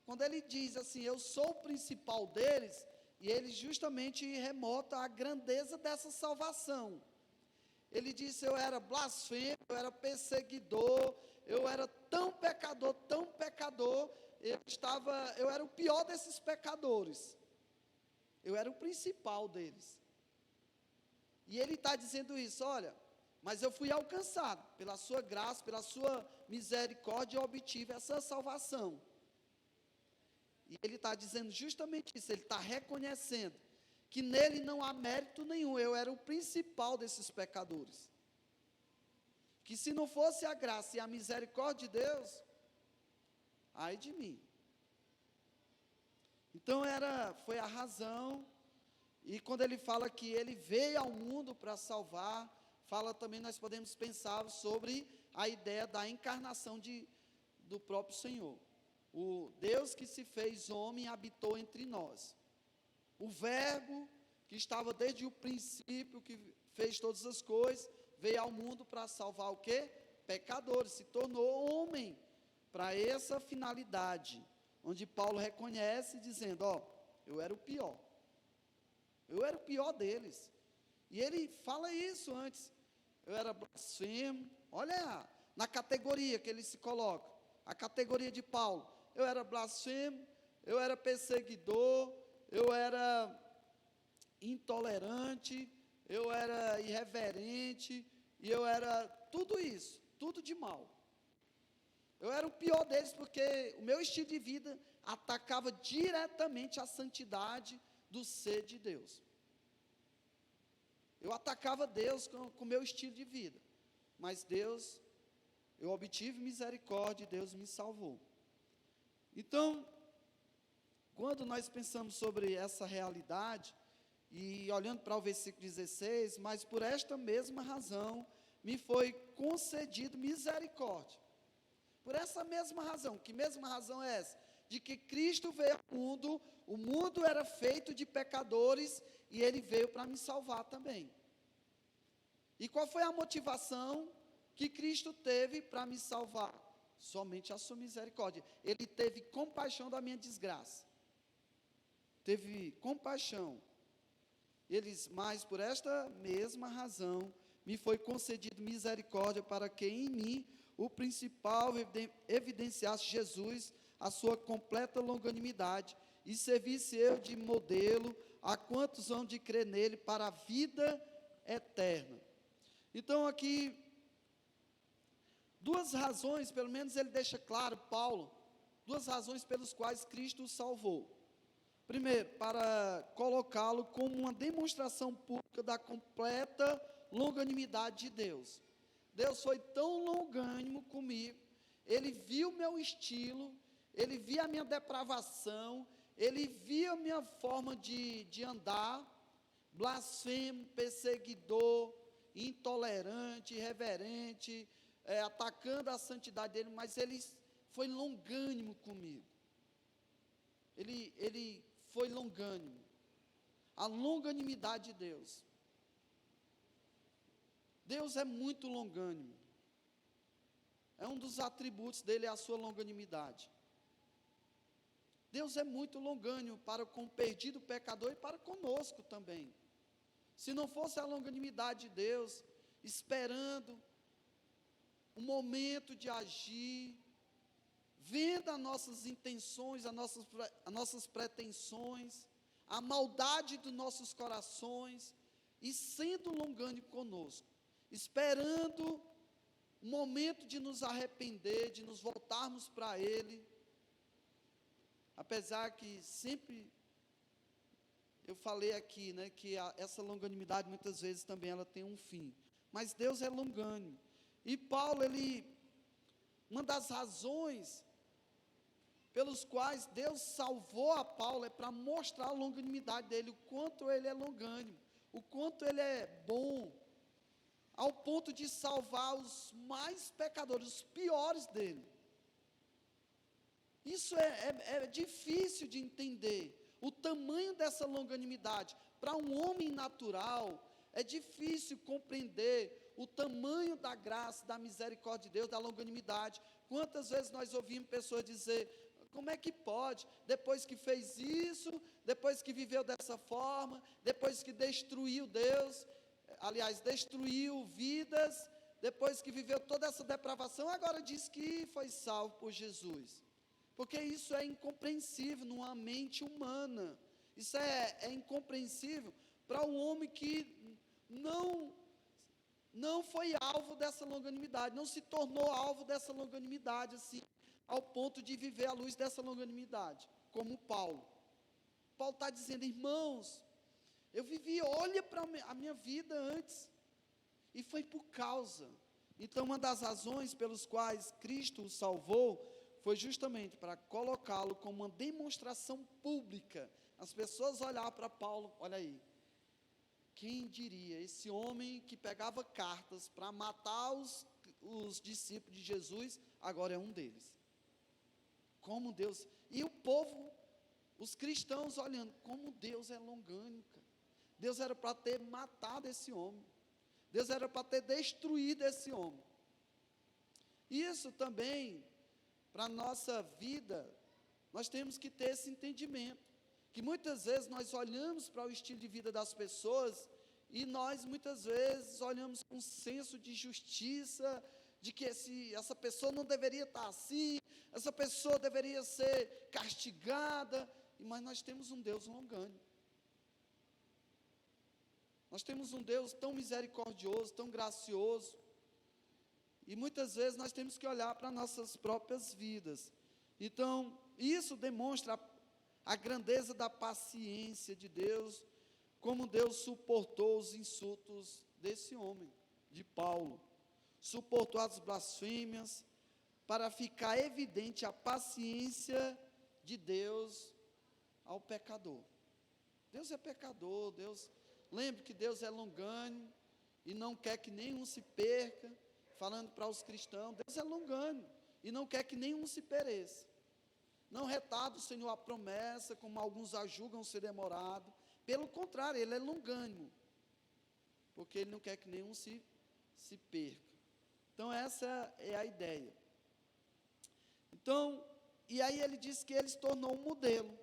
quando ele diz assim, eu sou o principal deles, e ele justamente remota a grandeza dessa salvação. Ele disse, eu era blasfemo, eu era perseguidor, eu era tão pecador, eu era o pior desses pecadores. Eu era o principal deles. E ele está dizendo isso, olha, mas eu fui alcançado pela sua graça, pela sua misericórdia, eu obtive essa salvação. E ele está dizendo justamente isso, ele está reconhecendo que nele não há mérito nenhum, eu era o principal desses pecadores. Que se não fosse a graça e a misericórdia de Deus, ai de mim. Então foi a razão, e quando ele fala que ele veio ao mundo para salvar, fala também, nós podemos pensar sobre a ideia da encarnação do próprio Senhor. O Deus que se fez homem habitou entre nós. O Verbo que estava desde o princípio, que fez todas as coisas, veio ao mundo para salvar o quê? Pecadores, se tornou homem para essa finalidade, onde Paulo reconhece dizendo, eu era o pior deles, e ele fala isso antes, eu era blasfemo, olha na categoria que ele se coloca, a categoria de Paulo, eu era blasfemo, eu era perseguidor, eu era intolerante, eu era irreverente, e eu era tudo isso, tudo de mal. Eu era o pior deles, porque o meu estilo de vida atacava diretamente a santidade do ser de Deus. Eu atacava Deus com o meu estilo de vida, mas Deus, eu obtive misericórdia e Deus me salvou. Então, quando nós pensamos sobre essa realidade, e olhando para o versículo 16, mas por esta mesma razão, me foi concedido misericórdia. Por essa mesma razão, que mesma razão é essa? De que Cristo veio ao mundo, o mundo era feito de pecadores, e ele veio para me salvar também. E qual foi a motivação que Cristo teve para me salvar? Somente a sua misericórdia. Ele teve compaixão da minha desgraça. Teve compaixão. Mas por esta mesma razão, me foi concedido misericórdia para que em mim, o principal, evidenciasse Jesus, a sua completa longanimidade, e servisse eu de modelo a quantos hão de crer nele para a vida eterna. Então aqui, duas razões, pelo menos ele deixa claro, Paulo, duas razões pelas quais Cristo o salvou. Primeiro, para colocá-lo como uma demonstração pública da completa longanimidade de Deus. Deus foi tão longânimo comigo, ele viu meu estilo, ele via a minha depravação, ele via a minha forma de andar, blasfemo, perseguidor, intolerante, irreverente, atacando a santidade dele, mas ele foi longânimo comigo. Ele foi longânimo. A longanimidade de Deus. Deus é muito longânimo. É um dos atributos dele, é a sua longanimidade. Deus é muito longânimo para com o perdido pecador e para conosco também. Se não fosse a longanimidade de Deus, esperando o momento de agir, vendo as nossas intenções, as nossas pretensões, a maldade dos nossos corações, e sendo longânimo conosco, esperando o momento de nos arrepender, de nos voltarmos para Ele, apesar que sempre, eu falei aqui, né, que essa longanimidade muitas vezes também ela tem um fim, mas Deus é longânimo, e Paulo, uma das razões pelos quais Deus salvou a Paulo, é para mostrar a longanimidade dele, o quanto ele é longânimo, o quanto ele é bom, ao ponto de salvar os mais pecadores, os piores dele. Isso é difícil de entender, o tamanho dessa longanimidade. Para um homem natural, é difícil compreender o tamanho da graça, da misericórdia de Deus, da longanimidade. Quantas vezes nós ouvimos pessoas dizer: como é que pode, depois que fez isso, depois que viveu dessa forma, depois que destruiu Deus, aliás, destruiu vidas, depois que viveu toda essa depravação, agora diz que foi salvo por Jesus? Porque isso é incompreensível numa mente humana, isso é incompreensível para um homem que não foi alvo dessa longanimidade, não se tornou alvo dessa longanimidade, assim, ao ponto de viver à luz dessa longanimidade, como Paulo. Paulo está dizendo: irmãos, eu vivi, olha para a minha vida antes, e foi por causa. Então, uma das razões pelas quais Cristo o salvou, foi justamente para colocá-lo como uma demonstração pública. As pessoas olhavam para Paulo: olha aí, quem diria, esse homem que pegava cartas para matar os discípulos de Jesus, agora é um deles. Como Deus, e o povo, os cristãos olhando, como Deus é longânimo, cara. Deus era para ter matado esse homem, Deus era para ter destruído esse homem. Isso também, para a nossa vida, nós temos que ter esse entendimento, que muitas vezes nós olhamos para o estilo de vida das pessoas, e nós muitas vezes olhamos com um senso de justiça, de que essa pessoa não deveria estar assim, essa pessoa deveria ser castigada, mas nós temos um Deus longânimo, nós temos um Deus tão misericordioso, tão gracioso, e muitas vezes nós temos que olhar para nossas próprias vidas. Então, isso demonstra a grandeza da paciência de Deus, como Deus suportou os insultos desse homem, de Paulo, suportou as blasfêmias, para ficar evidente a paciência de Deus ao pecador. Deus é pecador, lembre que Deus é longânimo, e não quer que nenhum se perca. Falando para os cristãos, Deus é longânimo, e não quer que nenhum se pereça. Não retarda o Senhor a promessa, como alguns a julgam ser demorado. Pelo contrário, Ele é longânimo, porque Ele não quer que nenhum se perca. Então, essa é a ideia. Então, e aí ele diz que ele se tornou um modelo.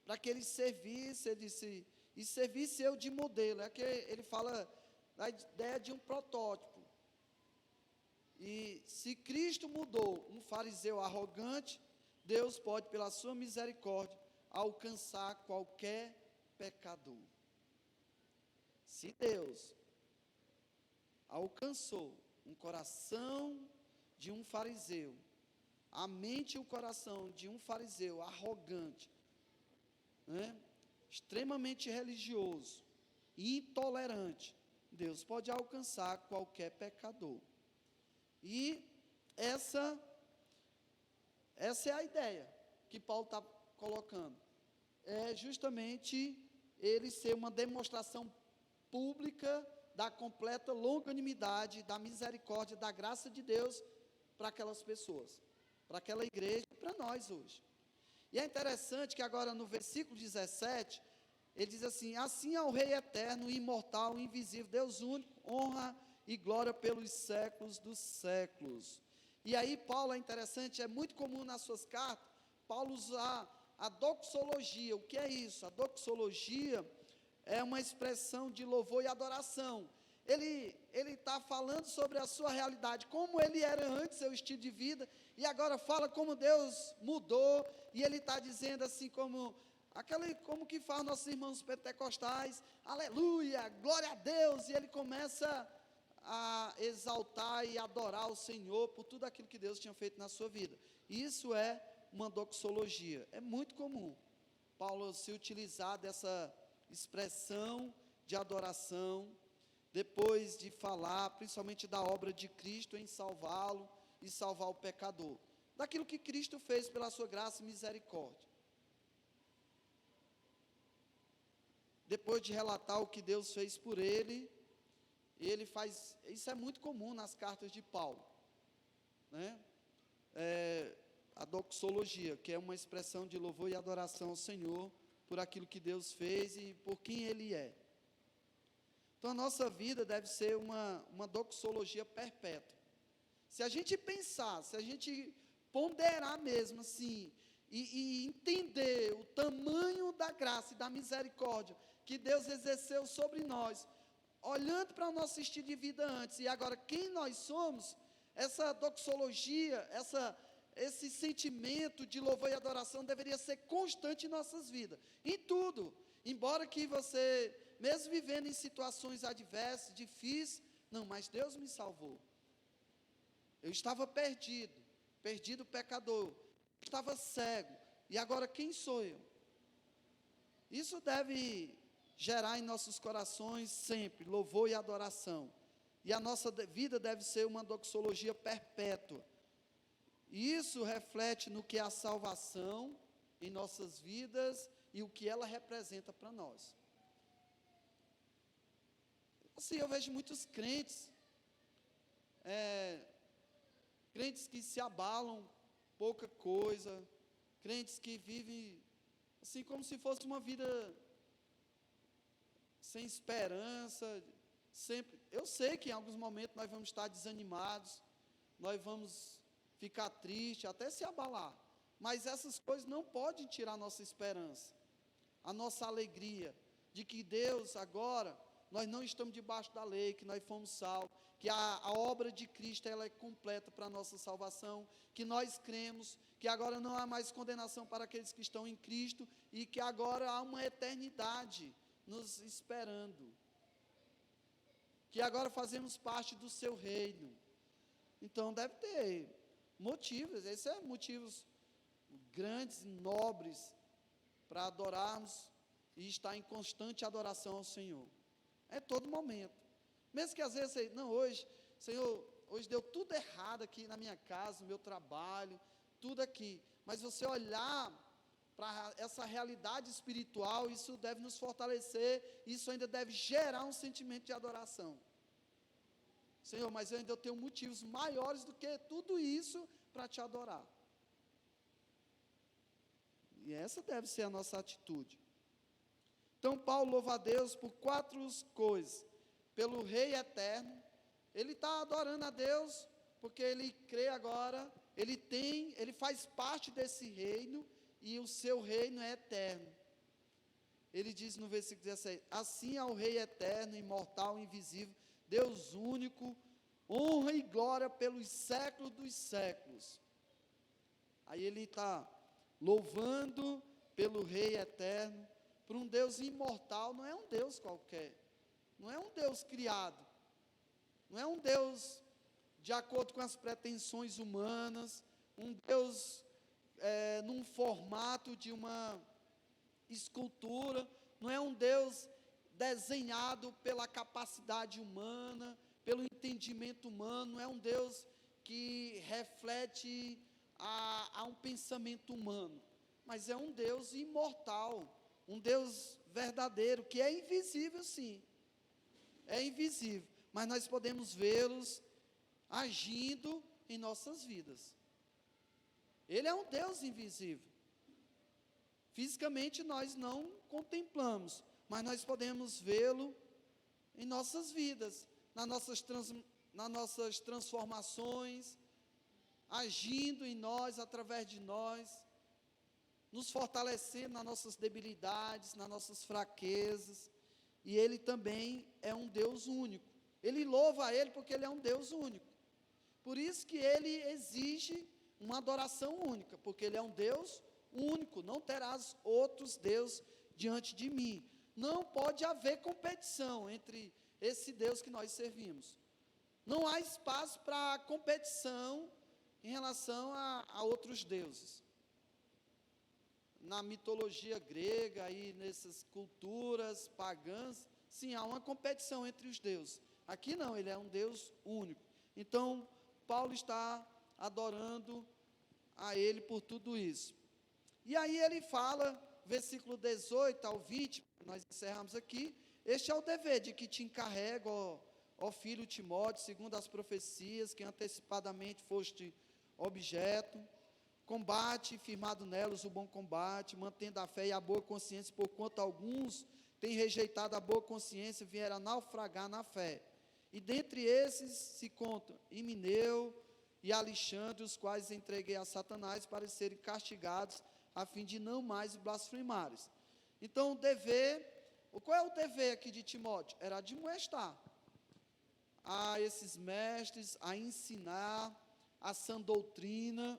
Para que ele servisse, ele disse, e servisse eu de modelo. É que ele fala da ideia de um protótipo. E se Cristo mudou um fariseu arrogante, Deus pode, pela sua misericórdia, alcançar qualquer pecador. Se Deus alcançou um coração de um fariseu, a mente e o coração de um fariseu arrogante, né, extremamente religioso e intolerante, Deus pode alcançar qualquer pecador. E essa é a ideia que Paulo está colocando. É justamente ele ser uma demonstração pública da completa longanimidade, da misericórdia, da graça de Deus para aquelas pessoas, para aquela igreja e para nós hoje. E é interessante que agora no versículo 17, ele diz assim: assim ao Rei eterno, imortal, invisível, Deus único, honra e glória pelos séculos dos séculos. E aí Paulo, é interessante, é muito comum nas suas cartas, Paulo usar a doxologia. O que é isso? A doxologia é uma expressão de louvor e adoração. Ele está falando sobre a sua realidade, como ele era antes, seu estilo de vida, e agora fala como Deus mudou, e ele está dizendo assim, como que faz nossos irmãos pentecostais, aleluia, glória a Deus, e ele começa a exaltar e adorar o Senhor por tudo aquilo que Deus tinha feito na sua vida. Isso é uma doxologia, é muito comum Paulo se utilizar dessa expressão de adoração, depois de falar, principalmente da obra de Cristo em salvá-lo e salvar o pecador, daquilo que Cristo fez pela sua graça e misericórdia. Depois de relatar o que Deus fez por ele faz, isso é muito comum nas cartas de Paulo, né? A doxologia, que é uma expressão de louvor e adoração ao Senhor, por aquilo que Deus fez e por quem Ele é. Então a nossa vida deve ser uma doxologia perpétua. Se a gente pensar, se a gente ponderar mesmo assim, e entender o tamanho da graça e da misericórdia que Deus exerceu sobre nós, olhando para o nosso estilo de vida antes, e agora quem nós somos, essa doxologia, esse sentimento de louvor e adoração deveria ser constante em nossas vidas, em tudo, embora que você, mesmo vivendo em situações adversas, difíceis, não, mas Deus me salvou, eu estava perdido pecador, estava cego, e agora quem sou eu? Isso deve gerar em nossos corações sempre louvor e adoração, e a nossa vida deve ser uma doxologia perpétua. E isso reflete no que é a salvação em nossas vidas e o que ela representa para nós. Assim, eu vejo muitos crentes, crentes que se abalam pouca coisa, crentes que vivem assim como se fosse uma vida sem esperança, sempre. Eu sei que em alguns momentos nós vamos estar desanimados, nós vamos ficar tristes, até se abalar, mas essas coisas não podem tirar a nossa esperança, a nossa alegria, de que Deus agora, nós não estamos debaixo da lei, que nós fomos salvos, que a obra de Cristo, ela é completa para a nossa salvação, que nós cremos, que agora não há mais condenação para aqueles que estão em Cristo, e que agora há uma eternidade nos esperando, que agora fazemos parte do seu reino. Então deve ter motivos, esses são motivos grandes, nobres, para adorarmos e estar em constante adoração ao Senhor, todo momento, mesmo que às vezes, não, hoje, Senhor, hoje deu tudo errado aqui na minha casa, no meu trabalho, tudo aqui, mas você olhar para essa realidade espiritual, isso deve nos fortalecer, isso ainda deve gerar um sentimento de adoração. Senhor, mas eu ainda tenho motivos maiores do que tudo isso para te adorar. E essa deve ser a nossa atitude. Então Paulo louva a Deus por 4 coisas: pelo Rei eterno, ele está adorando a Deus, porque ele crê agora, ele faz parte desse reino, e o seu reino é eterno. Ele diz no versículo 16, assim ao Rei eterno, imortal, invisível, Deus único, honra e glória pelos séculos dos séculos. Aí ele está louvando pelo Rei eterno, por um Deus imortal, não é um Deus qualquer, não é um Deus criado, não é um Deus de acordo com as pretensões humanas, um Deus num formato de uma escultura, não é um Deus desenhado pela capacidade humana, pelo entendimento humano, não é um Deus que reflete a um pensamento humano, mas é um Deus imortal, um Deus verdadeiro, que é invisível sim, é invisível, mas nós podemos vê-los agindo em nossas vidas. Ele é um Deus invisível. Fisicamente nós não contemplamos, mas nós podemos vê-lo em nossas vidas, nas nossas transformações, agindo em nós, através de nós, nos fortalecendo nas nossas debilidades, nas nossas fraquezas. E Ele também é um Deus único. Ele louva a Ele porque Ele é um Deus único. Por isso que Ele exige uma adoração única, porque Ele é um Deus único. Não terás outros deuses diante de mim. Não pode haver competição entre esse Deus que nós servimos. Não há espaço para competição em relação a outros deuses. Na mitologia grega e nessas culturas pagãs, sim, há uma competição entre os deuses. Aqui não, ele é um Deus único. Então, Paulo está adorando a ele por tudo isso. E aí ele fala, versículo 18 ao 20, nós encerramos aqui: este é o dever de que te encarrego, ó filho Timóteo, segundo as profecias, que antecipadamente foste objeto. Combate, firmado nelas o bom combate, mantendo a fé e a boa consciência, porquanto alguns têm rejeitado a boa consciência, vieram a naufragar na fé. E dentre esses se contam Himeneu e Alexandre, os quais entreguei a Satanás para serem castigados, a fim de não mais blasfemares. Então, qual é o dever aqui de Timóteo? Era admoestar a esses mestres, a ensinar a sã doutrina.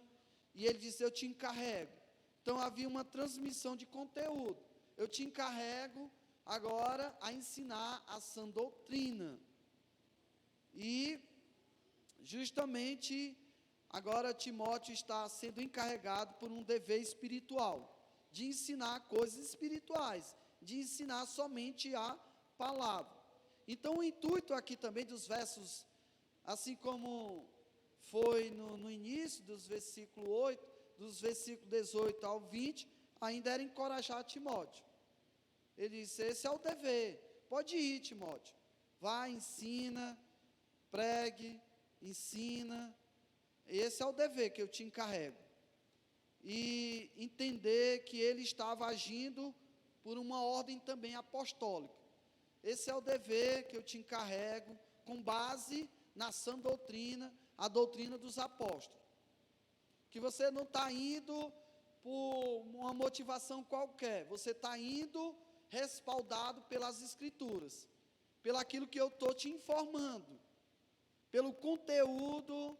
E ele disse: eu te encarrego. Então havia uma transmissão de conteúdo. Eu te encarrego agora a ensinar a sã doutrina. E justamente agora Timóteo está sendo encarregado por um dever espiritual, de ensinar coisas espirituais, de ensinar somente a palavra. Então o intuito aqui também dos versos, assim como foi no início dos versículos 8, dos versículos 18 ao 20, ainda era encorajar Timóteo. Ele disse: esse é o dever, pode ir, Timóteo, vá, ensina, pregue, ensina, esse é o dever que eu te encarrego. E entender que ele estava agindo por uma ordem também apostólica. Esse é o dever que eu te encarrego, com base na sã doutrina, a doutrina dos apóstolos, que você não está indo por uma motivação qualquer, você está indo respaldado pelas escrituras, pelo aquilo que eu estou te informando, pelo conteúdo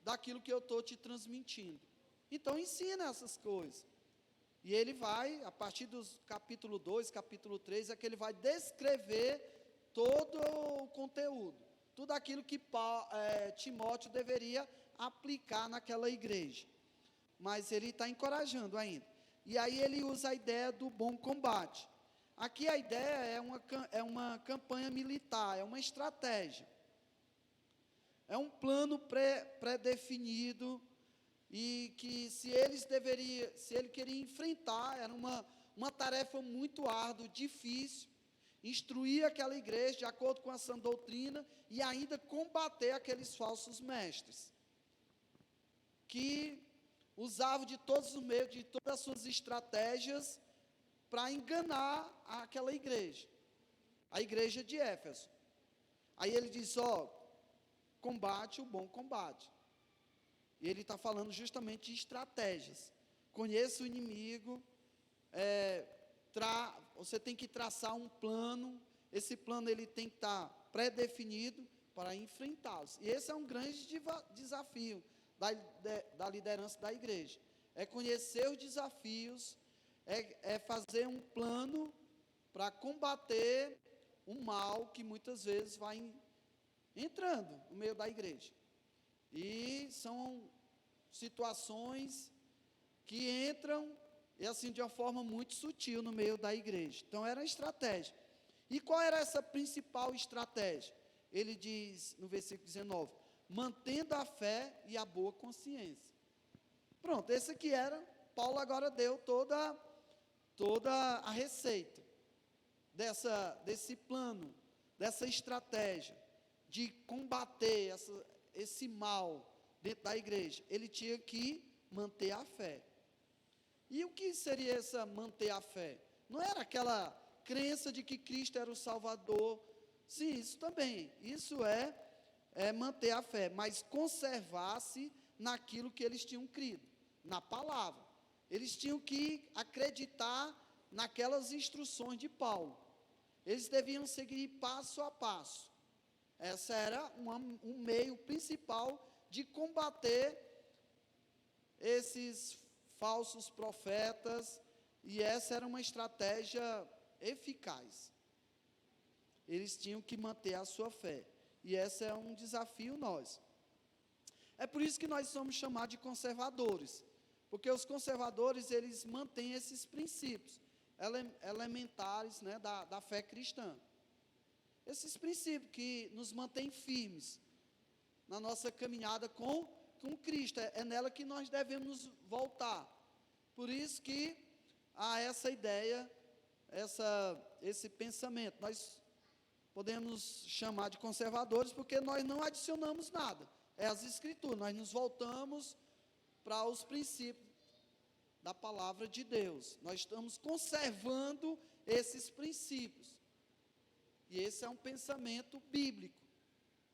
daquilo que eu estou te transmitindo. Então ensina essas coisas, e ele vai, a partir do capítulo 2, capítulo 3, é que ele vai descrever todo o conteúdo, tudo aquilo que Timóteo deveria aplicar naquela igreja. Mas ele está encorajando ainda. E aí ele usa a ideia do bom combate. Aqui a ideia é uma campanha militar, é uma estratégia. É um plano pré-definido, e que se ele queria enfrentar, era uma tarefa muito árdua, difícil, instruir aquela igreja de acordo com a sã doutrina e ainda combater aqueles falsos mestres, que usavam de todos os meios, de todas as suas estratégias, para enganar aquela igreja, a igreja de Éfeso. Aí ele diz: combate o bom combate. E ele está falando justamente de estratégias. Conheça o inimigo, você tem que traçar um plano, esse plano ele tem que estar pré-definido para enfrentá-los. E esse é um grande desafio da liderança da igreja. É conhecer os desafios, é fazer um plano para combater o mal que muitas vezes vai entrando no meio da igreja. E são situações que entram, e assim, de uma forma muito sutil no meio da igreja. Então, era a estratégia. E qual era essa principal estratégia? Ele diz no versículo 19: mantendo a fé e a boa consciência. Pronto, esse aqui era, Paulo agora deu toda a receita desse plano, dessa estratégia de combater esse mal dentro da igreja, ele tinha que manter a fé. E o que seria essa manter a fé? Não era aquela crença de que Cristo era o Salvador. Sim, isso também. Isso é manter a fé, mas conservar-se naquilo que eles tinham crido, na palavra. Eles tinham que acreditar naquelas instruções de Paulo. Eles deviam seguir passo a passo. Essa era um meio principal de combater esses falsos profetas, e essa era uma estratégia eficaz. Eles tinham que manter a sua fé, e esse é um desafio nós. É por isso que nós somos chamados de conservadores, porque os conservadores, eles mantêm esses princípios elementares, né, da fé cristã. Esses princípios que nos mantêm firmes na nossa caminhada com Cristo, é nela que nós devemos voltar. Por isso que há essa ideia, esse pensamento. Nós podemos chamar de conservadores porque nós não adicionamos nada. É as Escrituras, nós nos voltamos para os princípios da palavra de Deus. Nós estamos conservando esses princípios. E esse é um pensamento bíblico.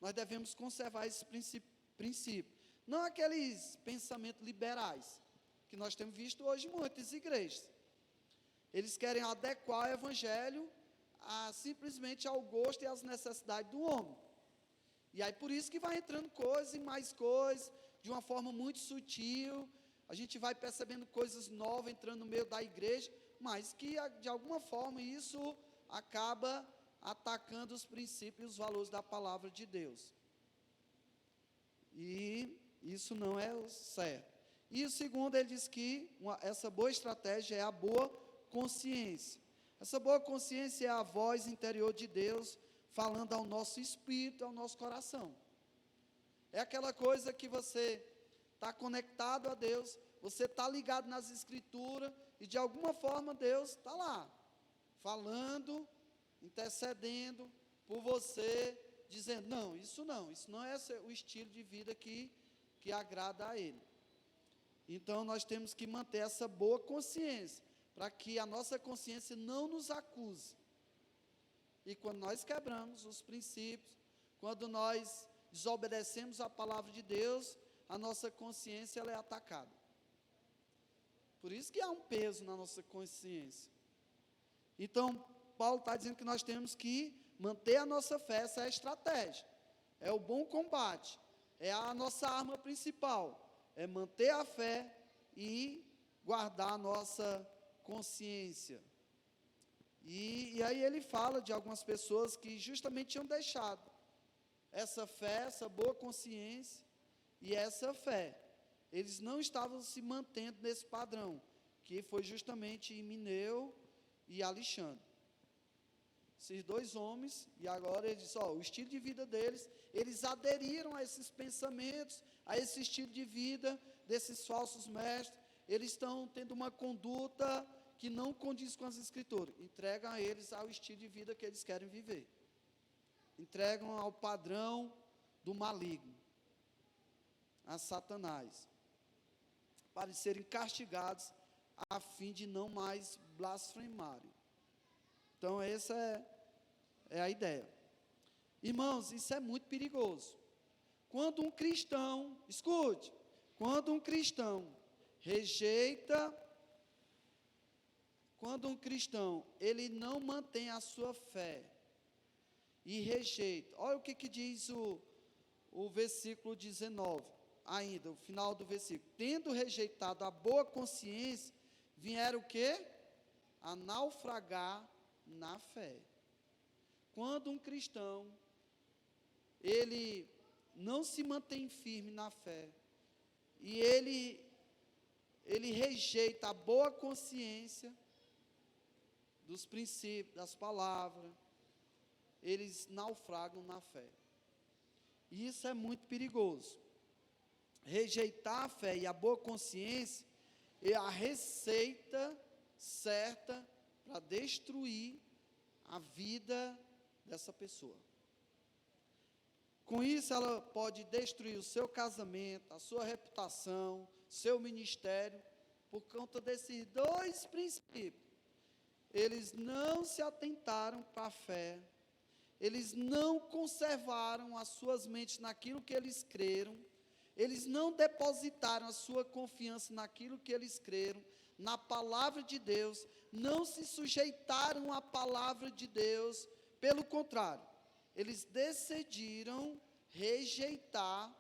Nós devemos conservar esse princípio. Não aqueles pensamentos liberais, que nós temos visto hoje em muitas igrejas. Eles querem adequar o evangelho simplesmente ao gosto e às necessidades do homem. E aí por isso que vai entrando coisas e mais coisas, de uma forma muito sutil. A gente vai percebendo coisas novas entrando no meio da igreja, mas que de alguma forma isso acaba atacando os princípios e os valores da palavra de Deus. E isso não é o certo. E o segundo, ele diz que essa boa estratégia é a boa consciência. Essa boa consciência é a voz interior de Deus falando ao nosso espírito, ao nosso coração. É aquela coisa que você está conectado a Deus, você está ligado nas Escrituras, e de alguma forma Deus está lá, falando, intercedendo por você, dizendo, isso não é o estilo de vida que agrada a Ele. Então nós temos que manter essa boa consciência, para que a nossa consciência não nos acuse. E quando nós quebramos os princípios, quando nós desobedecemos a palavra de Deus, a nossa consciência ela é atacada. Por isso que há um peso na nossa consciência. Então, Paulo está dizendo que nós temos que manter a nossa fé, essa é a estratégia. É o bom combate, é a nossa arma principal, é manter a fé e guardar a nossa consciência. E aí ele fala de algumas pessoas que justamente tinham deixado essa fé, essa boa consciência e essa fé. Eles não estavam se mantendo nesse padrão, que foi justamente Himeneu e Alexandre. Esses dois homens, e agora ele diz, o estilo de vida deles, eles aderiram a esses pensamentos, a esse estilo de vida desses falsos mestres. Eles estão tendo uma conduta que não condiz com as Escrituras. Entregam a eles ao estilo de vida que eles querem viver. Entregam ao padrão do maligno, a Satanás, para serem castigados a fim de não mais blasfemarem. Então essa é a ideia. Irmãos, isso é muito perigoso. Quando um cristão, escute, quando um cristão ele não mantém a sua fé e rejeita, olha o que diz o versículo 19, ainda, o final do versículo, tendo rejeitado a boa consciência, vieram o quê? A naufragar na fé. Quando um cristão, ele não se mantém firme na fé, e ele rejeita a boa consciência dos princípios, das palavras, eles naufragam na fé. E isso é muito perigoso. Rejeitar a fé e a boa consciência é a receita certa para destruir a vida dessa pessoa. Com isso, ela pode destruir o seu casamento, a sua reputação, seu ministério, por conta desses dois princípios. Eles não se atentaram para a fé, eles não conservaram as suas mentes naquilo que eles creram, eles não depositaram a sua confiança naquilo que eles creram, na palavra de Deus, não se sujeitaram à palavra de Deus, pelo contrário, eles decidiram rejeitar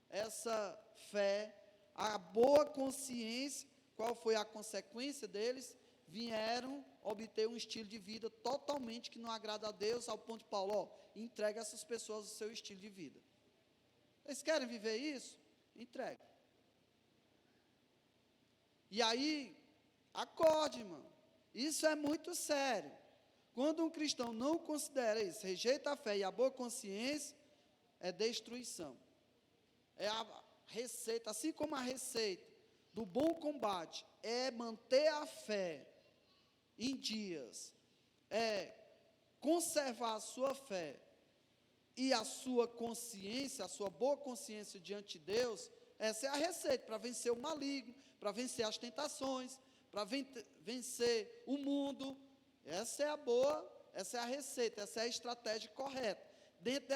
essa fé, a boa consciência. Qual foi a consequência deles? Vieram obter um estilo de vida totalmente que não agrada a Deus, ao ponto de Paulo, entrega essas pessoas o seu estilo de vida. Eles querem viver isso? Entrega. E aí, acorde, irmão. Isso é muito sério. Quando um cristão não considera isso, rejeita a fé e a boa consciência, é destruição. É a receita, assim como a receita do bom combate é manter a fé em dias, é conservar a sua fé e a sua consciência, a sua boa consciência diante de Deus, essa é a receita para vencer o maligno, para vencer as tentações, para vencer o mundo. Essa é a boa, essa é a receita, essa é a estratégia correta, dentro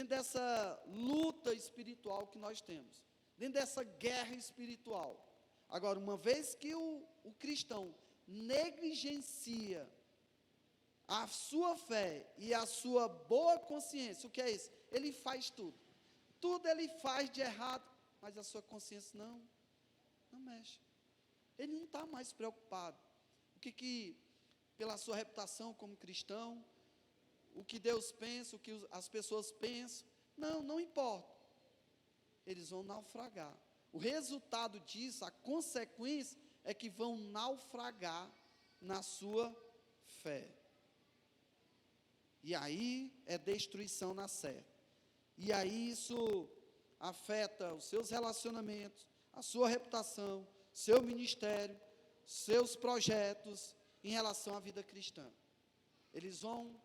dessa luta espiritual que nós temos, dentro dessa guerra espiritual. Agora, uma vez que o cristão negligencia a sua fé e a sua boa consciência, o que é isso? Ele faz tudo. Tudo ele faz de errado, mas a sua consciência não mexe. Ele não está mais preocupado. O que pela sua reputação como cristão, o que Deus pensa, o que as pessoas pensam, não importa. Eles vão naufragar. O resultado disso, a consequência, é que vão naufragar na sua fé. E aí é destruição na certa. E aí isso afeta os seus relacionamentos, a sua reputação, seu ministério, seus projetos em relação à vida cristã. Eles vão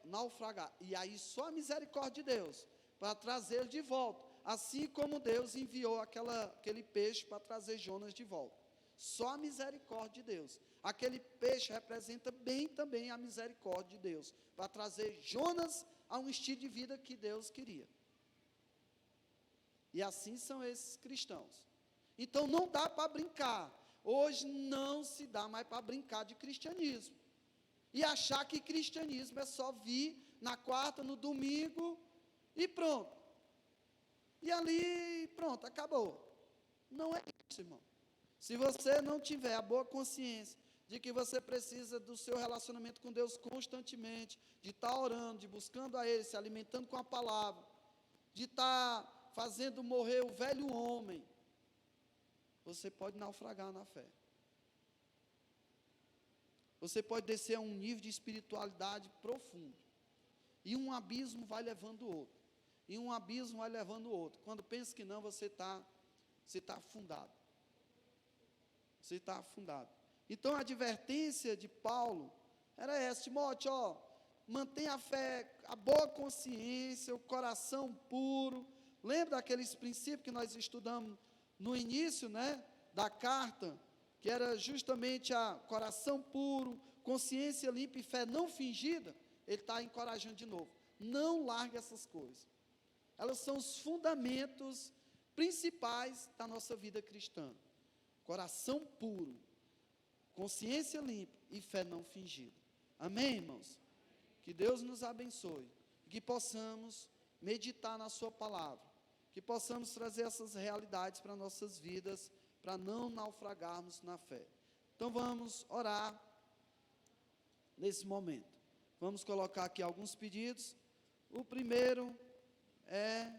naufragar. E aí só a misericórdia de Deus para trazê-los de volta. Assim como Deus enviou aquele peixe para trazer Jonas de volta. Só a misericórdia de Deus. Aquele peixe representa bem também a misericórdia de Deus, para trazer Jonas a um estilo de vida que Deus queria. E assim são esses cristãos. Então não dá para brincar. Hoje não se dá mais para brincar de cristianismo. E achar que cristianismo é só vir na quarta, no domingo e pronto. E ali, pronto, acabou. Não é isso, irmão. Se você não tiver a boa consciência de que você precisa do seu relacionamento com Deus constantemente, de estar orando, de buscando a Ele, se alimentando com a palavra, de estar fazendo morrer o velho homem, você pode naufragar na fé. Você pode descer a um nível de espiritualidade profundo. E um abismo vai levando o outro. E um abismo vai levando o outro. Quando pensa que não, você está afundado. Você está afundado. Então a advertência de Paulo era essa: Timóteo, mantenha a fé, a boa consciência, o coração puro. Lembra daqueles princípios que nós estudamos no início, da carta, que era justamente a coração puro, consciência limpa e fé não fingida? Ele está encorajando de novo. Não largue essas coisas. Elas são os fundamentos principais da nossa vida cristã. Coração puro, consciência limpa e fé não fingida. Amém, irmãos? Que Deus nos abençoe, que possamos meditar na sua palavra, que possamos trazer essas realidades para nossas vidas, para não naufragarmos na fé. Então vamos orar nesse momento. Vamos colocar aqui alguns pedidos. O primeiro é